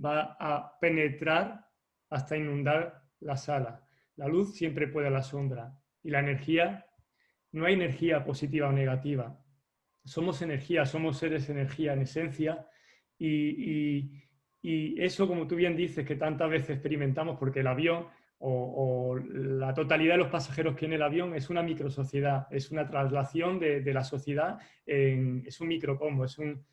va a penetrar hasta inundar la sala. La luz siempre puede a la sombra. Y la energía, no hay energía positiva o negativa. Somos energía, somos seres de energía en esencia. Y eso, como tú bien dices, que tantas veces experimentamos, porque el avión o la totalidad de los pasajeros que en el avión es una microsociedad, es una traslación de la sociedad, es un microcosmo, es un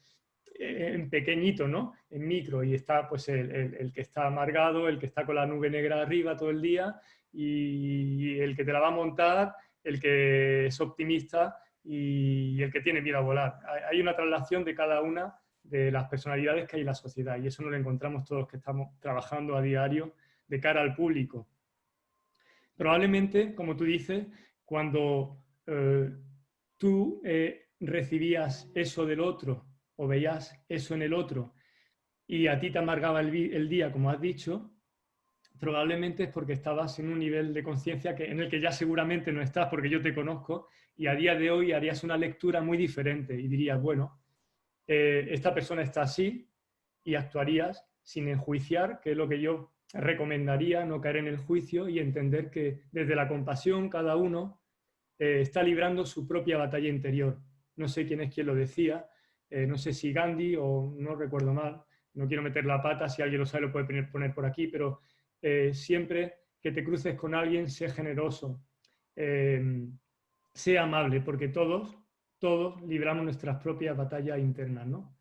en pequeñito, ¿no? En micro, y está pues el que está amargado, el que está con la nube negra arriba todo el día, y el que te la va a montar, el que es optimista y el que tiene miedo a volar. Hay una traslación de cada una de las personalidades que hay en la sociedad, y eso nos lo encontramos todos los que estamos trabajando a diario de cara al público. Probablemente, como tú dices, cuando tú recibías eso del otro o veías eso en el otro y a ti te amargaba el día, como has dicho, probablemente es porque estabas en un nivel de conciencia en el que ya seguramente no estás, porque yo te conozco, y a día de hoy harías una lectura muy diferente y dirías, bueno, esta persona está así, y actuarías sin enjuiciar, que es lo que yo recomendaría, no caer en el juicio y entender que desde la compasión cada uno está librando su propia batalla interior. No sé quién es quien lo decía, no sé si Gandhi o no recuerdo mal, no quiero meter la pata, si alguien lo sabe lo puede poner por aquí, pero siempre que te cruces con alguien, sé generoso, sé amable, porque todos libramos nuestras propias batallas internas, ¿no?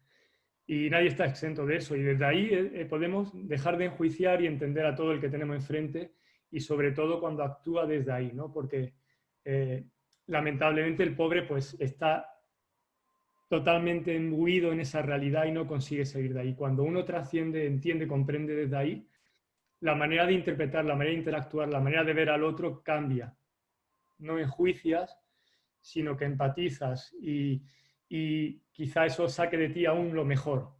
Y nadie está exento de eso. Y desde ahí podemos dejar de enjuiciar y entender a todo el que tenemos enfrente, y sobre todo cuando actúa desde ahí, ¿no? Porque lamentablemente el pobre pues está totalmente imbuido en esa realidad y no consigue salir de ahí. Cuando uno trasciende, entiende, comprende desde ahí, la manera de interpretar, la manera de interactuar, la manera de ver al otro cambia. No enjuicias, sino que empatizas y quizá eso saque de ti aún lo mejor,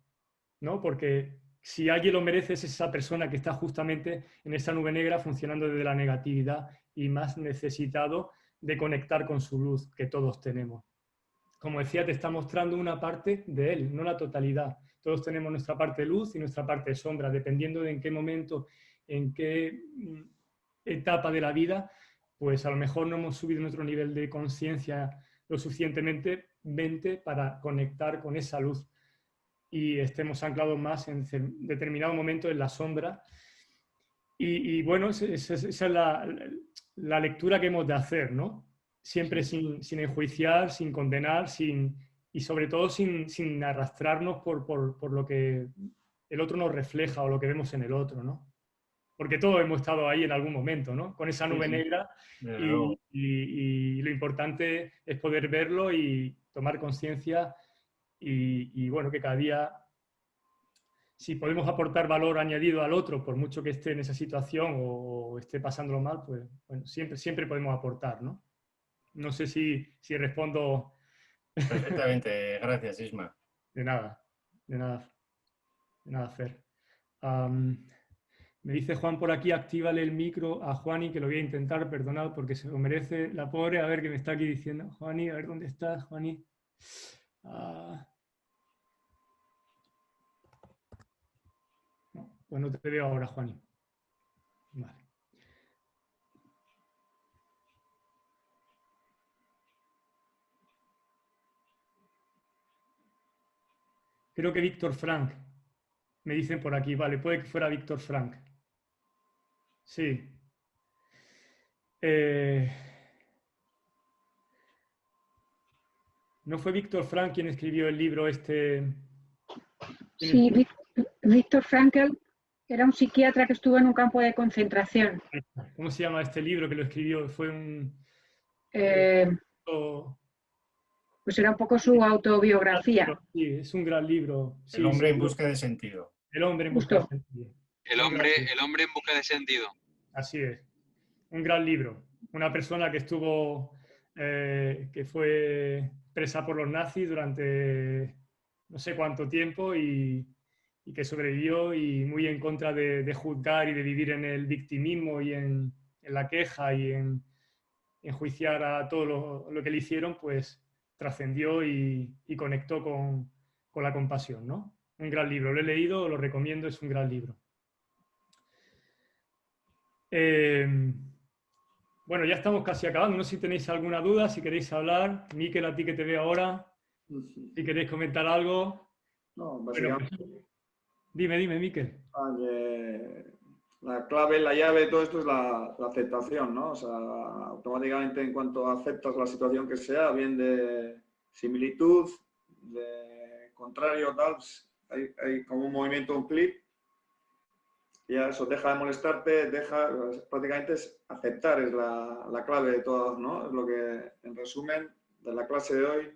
¿no? Porque si alguien lo merece es esa persona que está justamente en esa nube negra funcionando desde la negatividad y más necesitado de conectar con su luz que todos tenemos. Como decía, te está mostrando una parte de él, no la totalidad. Todos tenemos nuestra parte de luz y nuestra parte de sombra, dependiendo de en qué momento, en qué etapa de la vida, pues a lo mejor no hemos subido nuestro nivel de conciencia lo suficientemente para conectar con esa luz y estemos anclados más en determinado momento en la sombra. Y bueno, esa es la lectura que hemos de hacer, ¿no? Siempre sin enjuiciar, sin condenar, y sobre todo sin arrastrarnos por lo que el otro nos refleja o lo que vemos en el otro, ¿no? Porque todos hemos estado ahí en algún momento, ¿no? Con esa nube negra, y lo importante es poder verlo y tomar conciencia y bueno, que cada día, si podemos aportar valor añadido al otro, por mucho que esté en esa situación o esté pasándolo mal, pues bueno, siempre podemos aportar, ¿no? No sé si respondo. Perfectamente, gracias, Isma. De nada, Fer. Me dice Juan por aquí, actívale el micro a Juani, que lo voy a intentar, perdonad, porque se lo merece la pobre. A ver qué me está aquí diciendo. Juani, a ver dónde estás, Juani. No, pues no te veo ahora, Juani. Vale. Creo que Víctor Frank. Me dicen por aquí, vale, puede que fuera Víctor Frank. Sí. ¿No fue Víctor Frank quien escribió el libro este? Sí, Víctor Frankl era un psiquiatra que estuvo en un campo de concentración. ¿Cómo se llama este libro que lo escribió? Fue un... Pues era un poco su autobiografía. Sí, es un gran libro. Sí, El hombre en seguro. busca de sentido. El hombre en busca de Justo. sentido. El hombre en busca de sentido. Así es. Un gran libro. Una persona que estuvo, que fue presa por los nazis durante no sé cuánto tiempo y que sobrevivió, y muy en contra de juzgar y de vivir en el victimismo y en la queja y en enjuiciar a todo lo que le hicieron, pues trascendió y conectó con la compasión, ¿no? Un gran libro. Lo he leído, lo recomiendo, es un gran libro. Bueno, ya estamos casi acabando. No sé si tenéis alguna duda, si queréis hablar. Miquel, a ti que te veo ahora, si queréis comentar algo. No, Bueno, básicamente, dime, Miquel. la clave, la llave de todo esto es la aceptación, ¿no? O sea, automáticamente en cuanto aceptas la situación que sea, bien de similitud, de contrario, tal, pues, hay como un movimiento, un clic, y ya eso deja de molestarte, prácticamente es aceptar, es la clave de todo, ¿no? Es lo que, en resumen, de la clase de hoy.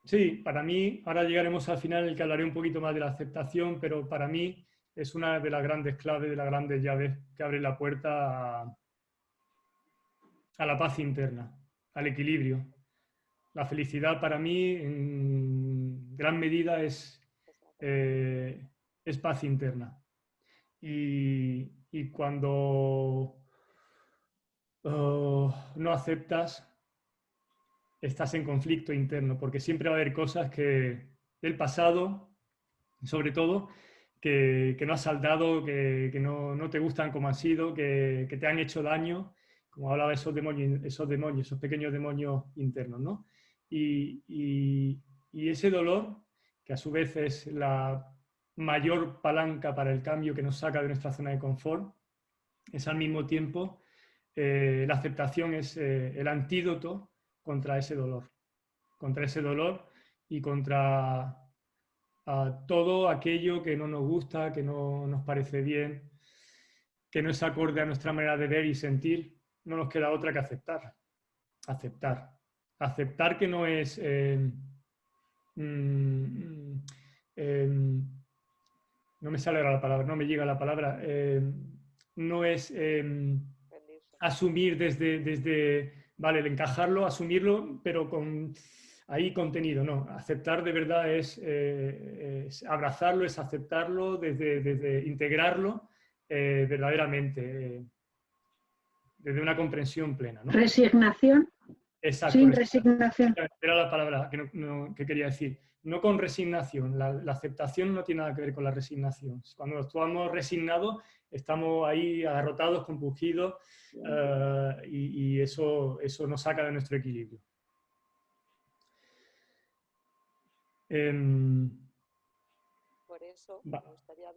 Sí, para mí, ahora llegaremos al final en el que hablaré un poquito más de la aceptación, pero para mí es una de las grandes claves, de las grandes llaves que abre la puerta a la paz interna, al equilibrio. La felicidad para mí, en gran medida, es paz interna. Y cuando no aceptas, estás en conflicto interno, porque siempre va a haber cosas del pasado, sobre todo, que no has saldado, que no te gustan como han sido, que te han hecho daño, como hablaba de esos demonios, esos pequeños demonios internos, ¿no? Y ese dolor, que a su vez es la mayor palanca para el cambio que nos saca de nuestra zona de confort, es al mismo tiempo la aceptación es el antídoto contra ese dolor y contra todo aquello que no nos gusta, que no nos parece bien, que no es acorde a nuestra manera de ver y sentir. No nos queda otra que aceptar. Aceptar que no es no me sale la palabra, no me llega la palabra, no es asumir desde, vale, el encajarlo, asumirlo, pero con ahí contenido, no. Aceptar de verdad es abrazarlo, es aceptarlo, desde integrarlo verdaderamente, desde una comprensión plena, ¿no? Resignación. Exacto. Sin resignación. Era la palabra que quería decir. No con resignación. La aceptación no tiene nada que ver con la resignación. Cuando actuamos resignados, estamos ahí agarrotados, compungidos, y eso nos saca de nuestro equilibrio. Por eso me gustaría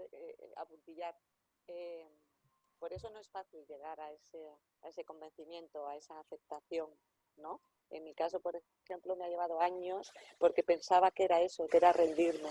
apuntillar. Por eso no es fácil llegar a ese convencimiento, a esa aceptación, ¿no? En mi caso, por ejemplo, me ha llevado años porque pensaba que era eso, que era rendirme,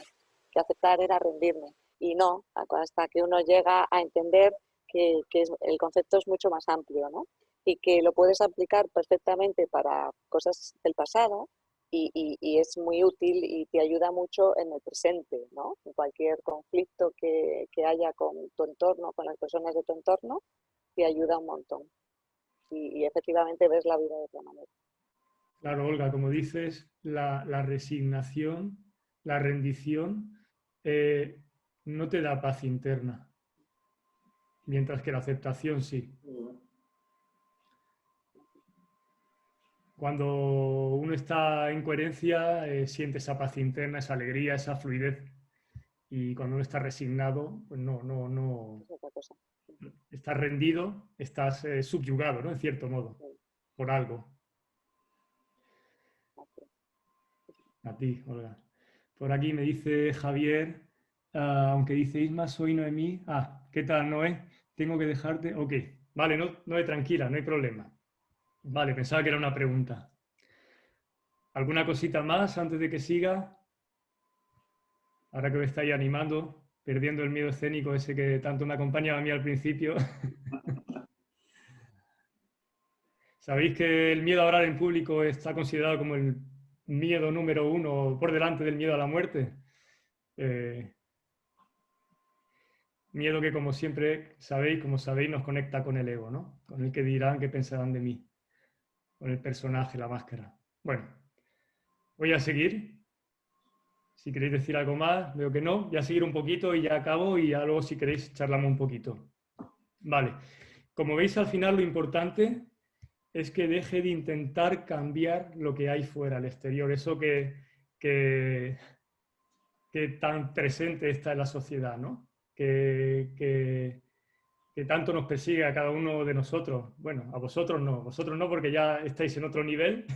que aceptar era rendirme. Y no, hasta que uno llega a entender que el concepto es mucho más amplio, ¿no? Y que lo puedes aplicar perfectamente para cosas del pasado y es muy útil y te ayuda mucho en el presente, ¿no? En cualquier conflicto que haya con tu entorno, con las personas de tu entorno, te ayuda un montón. Y efectivamente ves la vida de otra manera. Claro, Olga, como dices, la resignación, la rendición, no te da paz interna, mientras que la aceptación sí. Cuando uno está en coherencia, siente esa paz interna, esa alegría, esa fluidez. Y cuando uno está resignado, pues no. Es otra cosa. Estás rendido, estás subyugado, ¿no? En cierto modo, por algo. A ti, Olga. Por aquí me dice Javier, aunque dice Isma, soy Noemí. ¿Qué tal, Noé? Tengo que dejarte. Ok, vale, Noé, tranquila, no hay problema. Vale, pensaba que era una pregunta. ¿Alguna cosita más antes de que siga? Ahora que me estáis animando, perdiendo el miedo escénico ese que tanto me acompañaba a mí al principio. ¿Sabéis que el miedo a hablar en público está considerado como el miedo número 1 por delante del miedo a la muerte? Miedo que, como siempre sabéis, nos conecta con el ego, ¿no? Con el que dirán, qué pensarán de mí, con el personaje, la máscara. Bueno, voy a seguir. Si queréis decir algo más, veo que no. Voy a seguir un poquito y ya acabo, y ya luego, si queréis, charlamos un poquito. Vale. Como veis, al final lo importante es que deje de intentar cambiar lo que hay fuera, al exterior, eso que tan presente está en la sociedad, ¿no? Que tanto nos persigue a cada uno de nosotros. Bueno, a vosotros no porque ya estáis en otro nivel,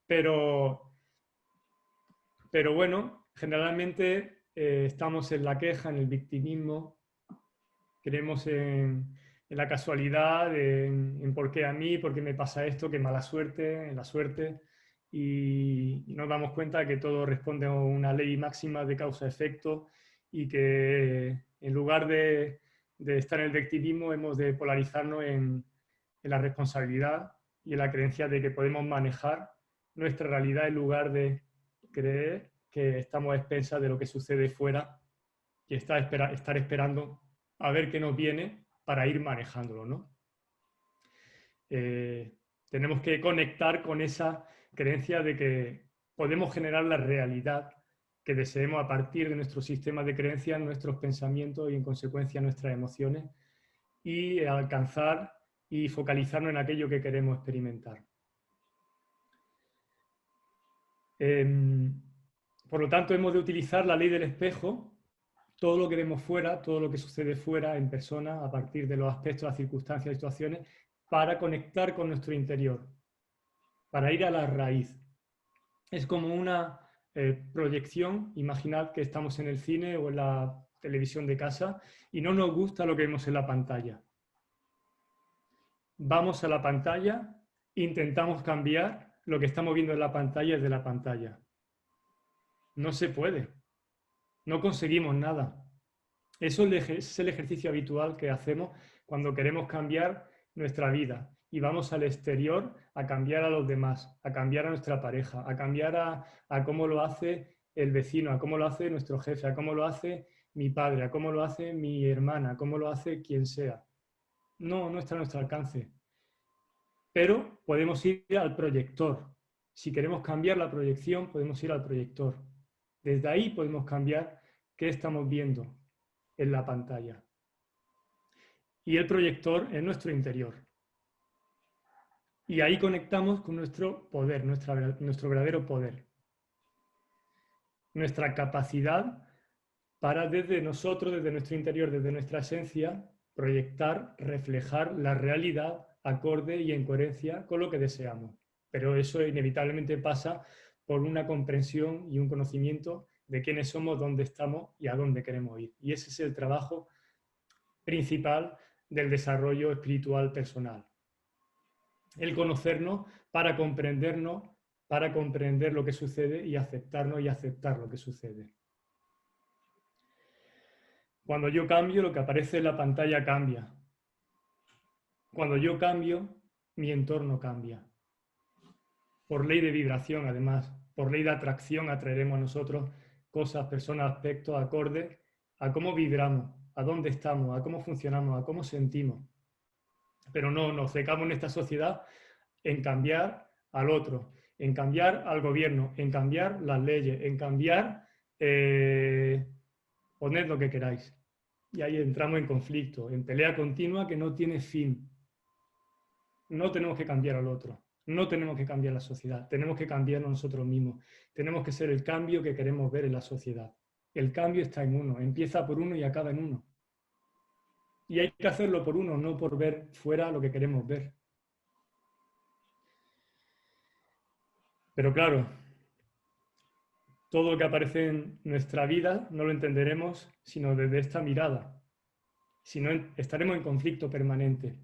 pero bueno, generalmente estamos en la queja, en el victimismo, creemos en la casualidad, en por qué a mí, por qué me pasa esto, qué mala suerte, en la suerte, y nos damos cuenta de que todo responde a una ley máxima de causa-efecto, y que en lugar de estar en el victimismo hemos de polarizarnos en la responsabilidad y en la creencia de que podemos manejar nuestra realidad, en lugar de creer que estamos a expensas de lo que sucede fuera y estar esperando a ver qué nos viene para ir manejándolo, ¿no? Tenemos que conectar con esa creencia de que podemos generar la realidad que deseemos a partir de nuestro sistema de creencias, nuestros pensamientos y, en consecuencia, nuestras emociones, y alcanzar y focalizarnos en aquello que queremos experimentar. Por lo tanto, hemos de utilizar la ley del espejo. Todo lo que vemos fuera, todo lo que sucede fuera en persona, a partir de los aspectos, las circunstancias y situaciones, para conectar con nuestro interior, para ir a la raíz. Es como una proyección. Imaginad que estamos en el cine o en la televisión de casa y no nos gusta lo que vemos en la pantalla. Vamos a la pantalla, intentamos cambiar lo que estamos viendo en la pantalla desde la pantalla. No se puede. No conseguimos nada. Eso es el ejercicio habitual que hacemos cuando queremos cambiar nuestra vida y vamos al exterior a cambiar a los demás, a cambiar a nuestra pareja, a cambiar a cómo lo hace el vecino, a cómo lo hace nuestro jefe, a cómo lo hace mi padre, a cómo lo hace mi hermana, a cómo lo hace quien sea. No está a nuestro alcance. Pero podemos ir al proyector. Si queremos cambiar la proyección, podemos ir al proyector. Desde ahí podemos cambiar qué estamos viendo en la pantalla. Y el proyector es nuestro interior. Y ahí conectamos con nuestro poder, nuestro verdadero poder. Nuestra capacidad para, desde nosotros, desde nuestro interior, desde nuestra esencia, proyectar, reflejar la realidad acorde y en coherencia con lo que deseamos. Pero eso inevitablemente pasa por una comprensión y un conocimiento de quiénes somos, dónde estamos y a dónde queremos ir. Y ese es el trabajo principal del desarrollo espiritual personal. El conocernos para comprendernos, para comprender lo que sucede y aceptarnos y aceptar lo que sucede. Cuando yo cambio, lo que aparece en la pantalla cambia. Cuando yo cambio, mi entorno cambia. Por ley de vibración, además, por ley de atracción, atraeremos a nosotros cosas, personas, aspectos, acordes a cómo vibramos, a dónde estamos, a cómo funcionamos, a cómo sentimos. Pero no nos cegamos en esta sociedad en cambiar al otro, en cambiar al gobierno, en cambiar las leyes, en cambiar, poned lo que queráis. Y ahí entramos en conflicto, en pelea continua que no tiene fin. No tenemos que cambiar al otro. No tenemos que cambiar la sociedad, tenemos que cambiarnos nosotros mismos. Tenemos que ser el cambio que queremos ver en la sociedad. El cambio está en uno, empieza por uno y acaba en uno. Y hay que hacerlo por uno, no por ver fuera lo que queremos ver. Pero claro, todo lo que aparece en nuestra vida no lo entenderemos sino desde esta mirada. Si no, estaremos en conflicto permanente.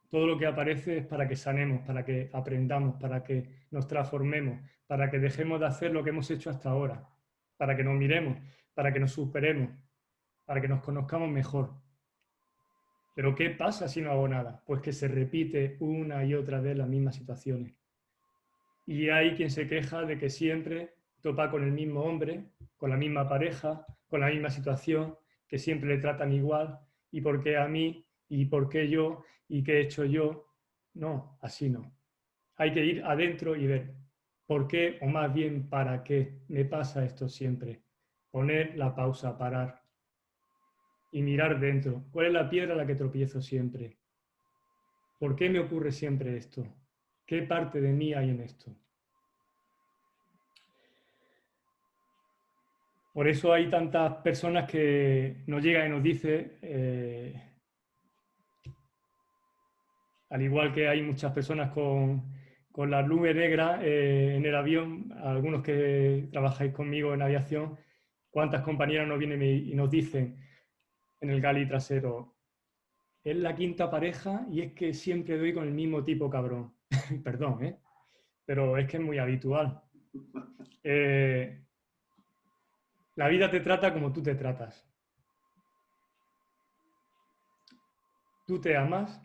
Todo lo que aparece es para que sanemos, para que aprendamos, para que nos transformemos, para que dejemos de hacer lo que hemos hecho hasta ahora, para que nos miremos, para que nos superemos, para que nos conozcamos mejor. ¿Pero qué pasa si no hago nada? Pues que se repite una y otra vez las mismas situaciones. Y hay quien se queja de que siempre topa con el mismo hombre, con la misma pareja, con la misma situación, que siempre le tratan igual, y por qué a mí, y por qué yo, y qué he hecho yo. No, así no. Hay que ir adentro y ver por qué, o más bien para qué me pasa esto siempre. Poner la pausa, parar y mirar dentro. ¿Cuál es la piedra a la que tropiezo siempre? ¿Por qué me ocurre siempre esto? ¿Qué parte de mí hay en esto? Por eso hay tantas personas que nos llegan y nos dicen, al igual que hay muchas personas con la nube negra en el avión, algunos que trabajáis conmigo en aviación, cuántas compañeras nos vienen y nos dicen en el galley trasero, es la quinta pareja y es que siempre doy con el mismo tipo cabrón. Perdón, pero es que es muy habitual. La vida te trata como tú te tratas. Tú te amas.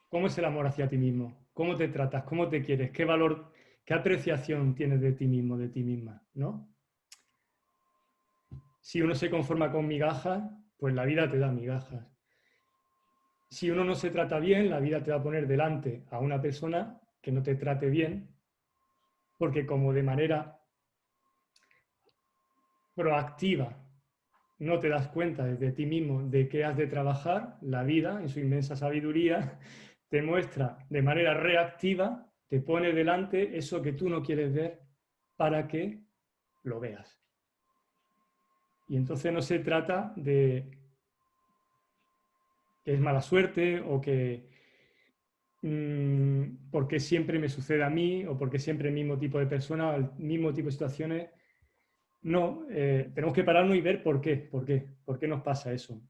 ¿Cómo es el amor hacia ti mismo? ¿Cómo te tratas? ¿Cómo te quieres? ¿Qué valor, qué apreciación tienes de ti mismo, de ti misma? ¿No? Si uno se conforma con migajas, pues la vida te da migajas. Si uno no se trata bien, la vida te va a poner delante a una persona que no te trate bien, porque como de manera proactiva no te das cuenta desde ti mismo de qué has de trabajar, la vida, en su inmensa sabiduría, te muestra de manera reactiva, te pone delante eso que tú no quieres ver para que lo veas. Y entonces no se trata de que es mala suerte o que porque siempre me sucede a mí o porque siempre el mismo tipo de persona, el mismo tipo de situaciones. No, tenemos que pararnos y ver por qué nos pasa eso.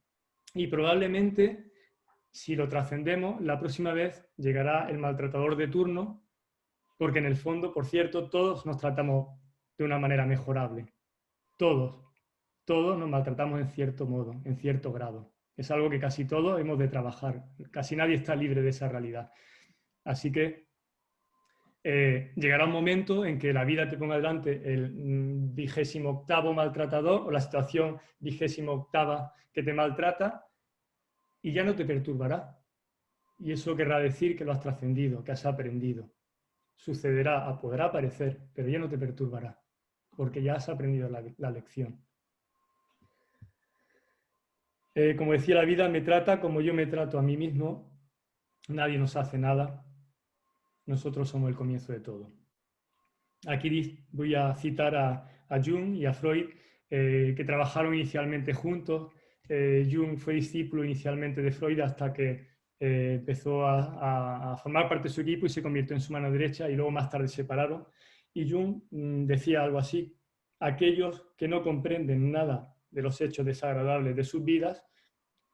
Y probablemente, si lo trascendemos, la próxima vez llegará el maltratador de turno, porque en el fondo, por cierto, todos nos tratamos de una manera mejorable. Todos nos maltratamos en cierto modo, en cierto grado. Es algo que casi todos hemos de trabajar. Casi nadie está libre de esa realidad. Así que llegará un momento en que la vida te ponga delante el 28º maltratador o la situación 28ª que te maltrata y ya no te perturbará. Y eso querrá decir que lo has trascendido, que has aprendido. Sucederá, podrá aparecer, pero ya no te perturbará, porque ya has aprendido la lección. Como decía, la vida me trata como yo me trato a mí mismo. Nadie nos hace nada. Nosotros somos el comienzo de todo. Aquí voy a citar a Jung y a Freud, que trabajaron inicialmente juntos. Jung fue discípulo inicialmente de Freud hasta que empezó a formar parte de su equipo y se convirtió en su mano derecha y luego más tarde se separaron. Y Jung decía algo así: aquellos que no comprenden nada de los hechos desagradables de sus vidas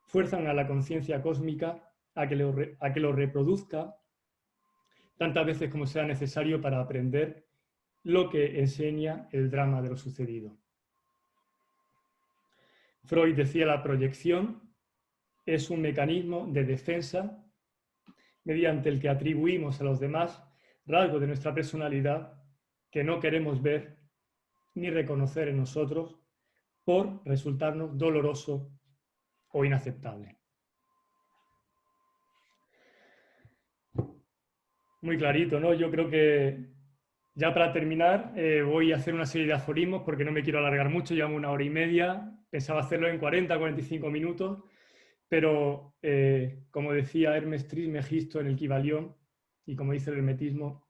fuerzan a la conciencia cósmica a que lo reproduzca tantas veces como sea necesario para aprender lo que enseña el drama de lo sucedido. Freud decía: la proyección es un mecanismo de defensa mediante el que atribuimos a los demás rasgos de nuestra personalidad que no queremos ver ni reconocer en nosotros por resultarnos doloroso o inaceptable. Muy clarito, ¿no? Yo creo que ya para terminar voy a hacer una serie de aforismos porque no me quiero alargar mucho, llevamos 1 hora y media, pensaba hacerlo en 40-45 minutos, pero como decía Hermes Trismegisto en el Kybalión, y como dice el hermetismo,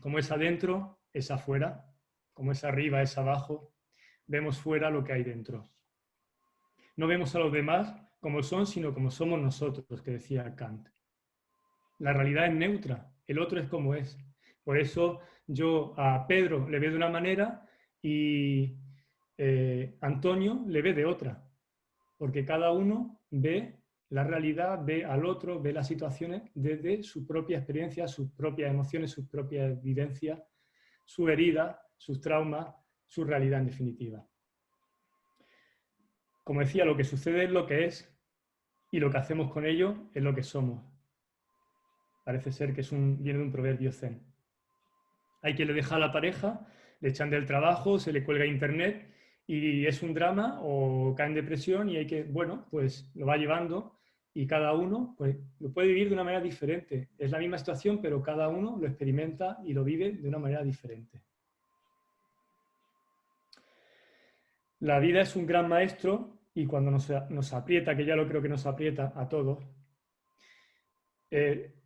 como es adentro, es afuera, como es arriba, es abajo, vemos fuera lo que hay dentro. No vemos a los demás como son, sino como somos nosotros, que decía Kant. La realidad es neutra, el otro es como es. Por eso yo a Pedro le veo de una manera y Antonio le ve de otra, porque cada uno ve la realidad, ve al otro, ve las situaciones desde su propia experiencia, sus propias emociones, sus propias vivencias, su herida, sus traumas, su realidad en definitiva. Como decía, lo que sucede es lo que es y lo que hacemos con ello es lo que somos. Parece ser que viene de un proverbio zen. Hay quien le deja a la pareja, le echan del trabajo, se le cuelga a internet y es un drama o cae en depresión y hay que, bueno, pues lo va llevando y cada uno pues, lo puede vivir de una manera diferente. Es la misma situación, pero cada uno lo experimenta y lo vive de una manera diferente. La vida es un gran maestro y cuando nos aprieta, que ya lo creo que nos aprieta a todos,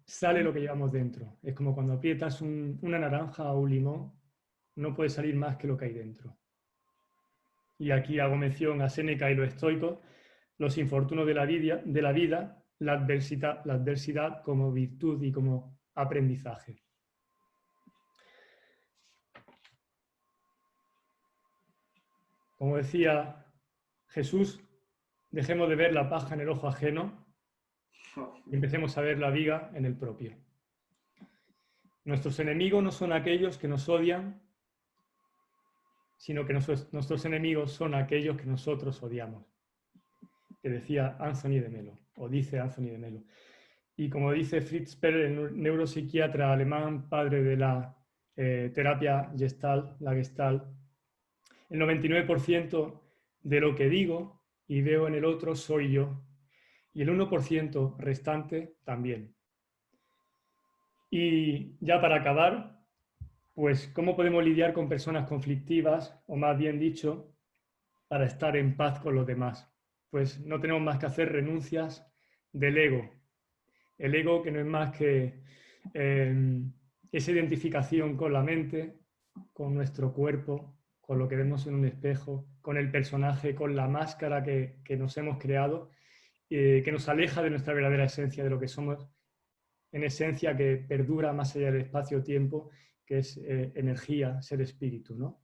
sale lo que llevamos dentro. Es como cuando aprietas una naranja o un limón, no puede salir más que lo que hay dentro. Y aquí hago mención a Séneca y los estoicos, los infortunios de la vida, la adversidad como virtud y como aprendizaje. Como decía Jesús, dejemos de ver la paja en el ojo ajeno y empecemos a ver la viga en el propio. Nuestros enemigos no son aquellos que nos odian, sino que nuestros enemigos son aquellos que nosotros odiamos. Que decía Anthony de Melo, o dice Anthony de Melo. Y como dice Fritz Perls, el neuropsiquiatra alemán, padre de la terapia Gestalt, la Gestalt, el 99% de lo que digo y veo en el otro soy yo. Y el 1% restante también. Y ya para acabar, pues ¿cómo podemos lidiar con personas conflictivas? O más bien dicho, para estar en paz con los demás. Pues no tenemos más que hacer renuncias del ego. El ego que no es más que esa identificación con la mente, con nuestro cuerpo, con lo que vemos en un espejo, con el personaje, con la máscara que nos hemos creado, que nos aleja de nuestra verdadera esencia, de lo que somos, en esencia que perdura más allá del espacio-tiempo, que es energía, ser espíritu, ¿no?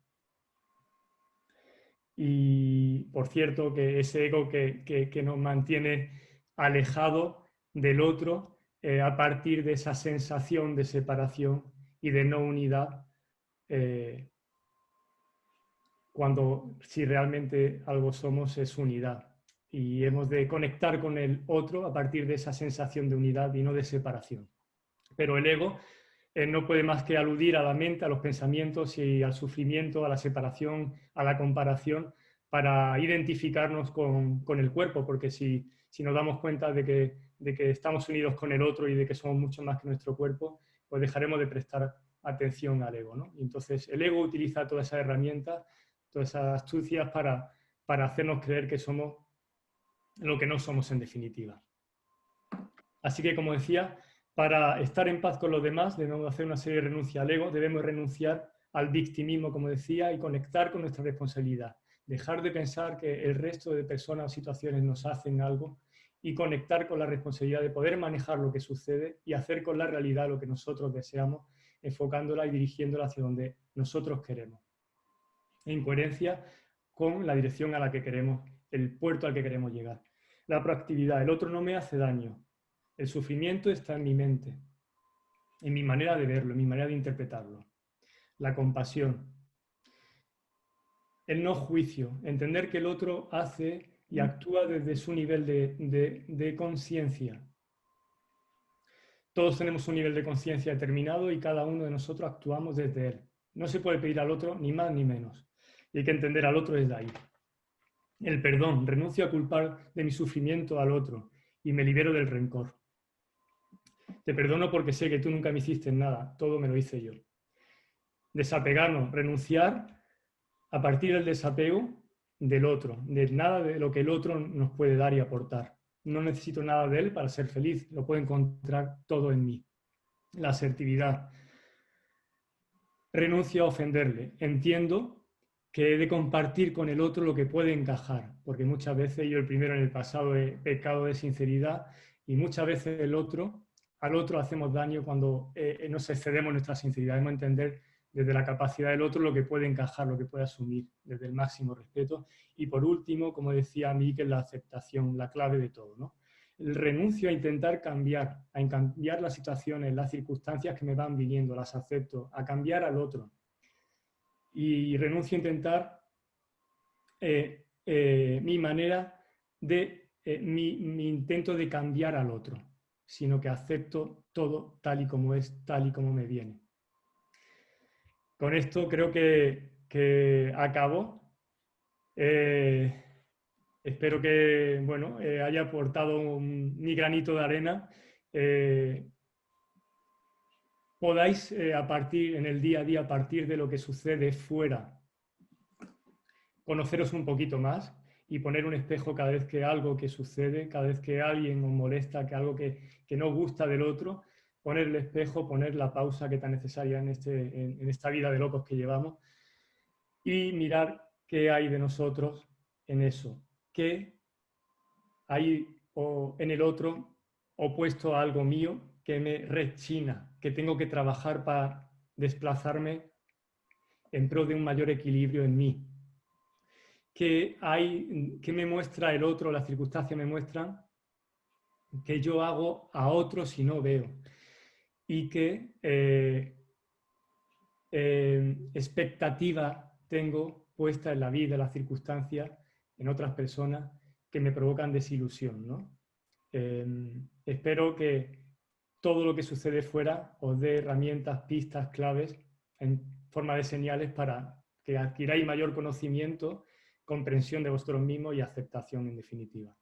Y, por cierto, que ese ego que nos mantiene alejado del otro a partir de esa sensación de separación y de no unidad, cuando si realmente algo somos es unidad. Y hemos de conectar con el otro a partir de esa sensación de unidad y no de separación. Pero el ego no puede más que aludir a la mente, a los pensamientos y al sufrimiento, a la separación, a la comparación, para identificarnos con el cuerpo, porque si nos damos cuenta de que estamos unidos con el otro y de que somos mucho más que nuestro cuerpo, pues dejaremos de prestar atención al ego, ¿no? Y entonces el ego utiliza todas esas herramientas, todas esas astucias para hacernos creer que somos lo que no somos en definitiva. Así que, como decía, para estar en paz con los demás debemos hacer una serie de renuncias al ego, debemos renunciar al victimismo, como decía, y conectar con nuestra responsabilidad. Dejar de pensar que el resto de personas o situaciones nos hacen algo y conectar con la responsabilidad de poder manejar lo que sucede y hacer con la realidad lo que nosotros deseamos, enfocándola y dirigiéndola hacia donde nosotros queremos. En coherencia con la dirección a la que queremos, el puerto al que queremos llegar. La proactividad, el otro no me hace daño. El sufrimiento está en mi mente, en mi manera de verlo, en mi manera de interpretarlo. La compasión. El no juicio, entender que el otro hace y actúa desde su nivel de conciencia. Todos tenemos un nivel de conciencia determinado y cada uno de nosotros actuamos desde él. No se puede pedir al otro ni más ni menos. Y hay que entender al otro desde ahí. El perdón, renuncio a culpar de mi sufrimiento al otro y me libero del rencor. Te perdono porque sé que tú nunca me hiciste nada, todo me lo hice yo. Desapegarnos, renunciar a partir del desapego del otro, de nada de lo que el otro nos puede dar y aportar. No necesito nada de él para ser feliz, lo puedo encontrar todo en mí. La asertividad. Renuncio a ofenderle. Entiendo que he de compartir con el otro lo que puede encajar, porque muchas veces yo el primero en el pasado he pecado de sinceridad y muchas veces al otro hacemos daño cuando nos excedemos en nuestra sinceridad. Debemos entender desde la capacidad del otro lo que puede encajar, lo que puede asumir, desde el máximo respeto. Y por último, como decía Miquel, la aceptación, la clave de todo, ¿no? renuncio a intentar cambiar las situaciones, las circunstancias que me van viniendo, las acepto, a cambiar al otro. Y renuncio a intentar mi manera de, mi intento de cambiar al otro, sino que acepto todo tal y como es, tal y como me viene. Con esto creo que acabo. Espero que bueno, haya aportado mi granito de arena. Podáis en el día a día, a partir de lo que sucede fuera, conoceros un poquito más y poner un espejo cada vez que algo que sucede, cada vez que alguien os molesta, que algo que no gusta del otro, poner el espejo, poner la pausa que es tan necesaria en esta vida de locos que llevamos y mirar qué hay de nosotros en eso, qué hay en el otro opuesto a algo mío que me rechina, que tengo que trabajar para desplazarme en pro de un mayor equilibrio en mí. ¿Qué me muestra el otro, las circunstancias me muestran que yo hago a otros y no veo? Y qué expectativa tengo puesta en la vida, en las circunstancias, en otras personas que me provocan desilusión, ¿no? Espero que todo lo que sucede fuera os dé herramientas, pistas, claves en forma de señales para que adquiráis mayor conocimiento, comprensión de vosotros mismos y aceptación en definitiva.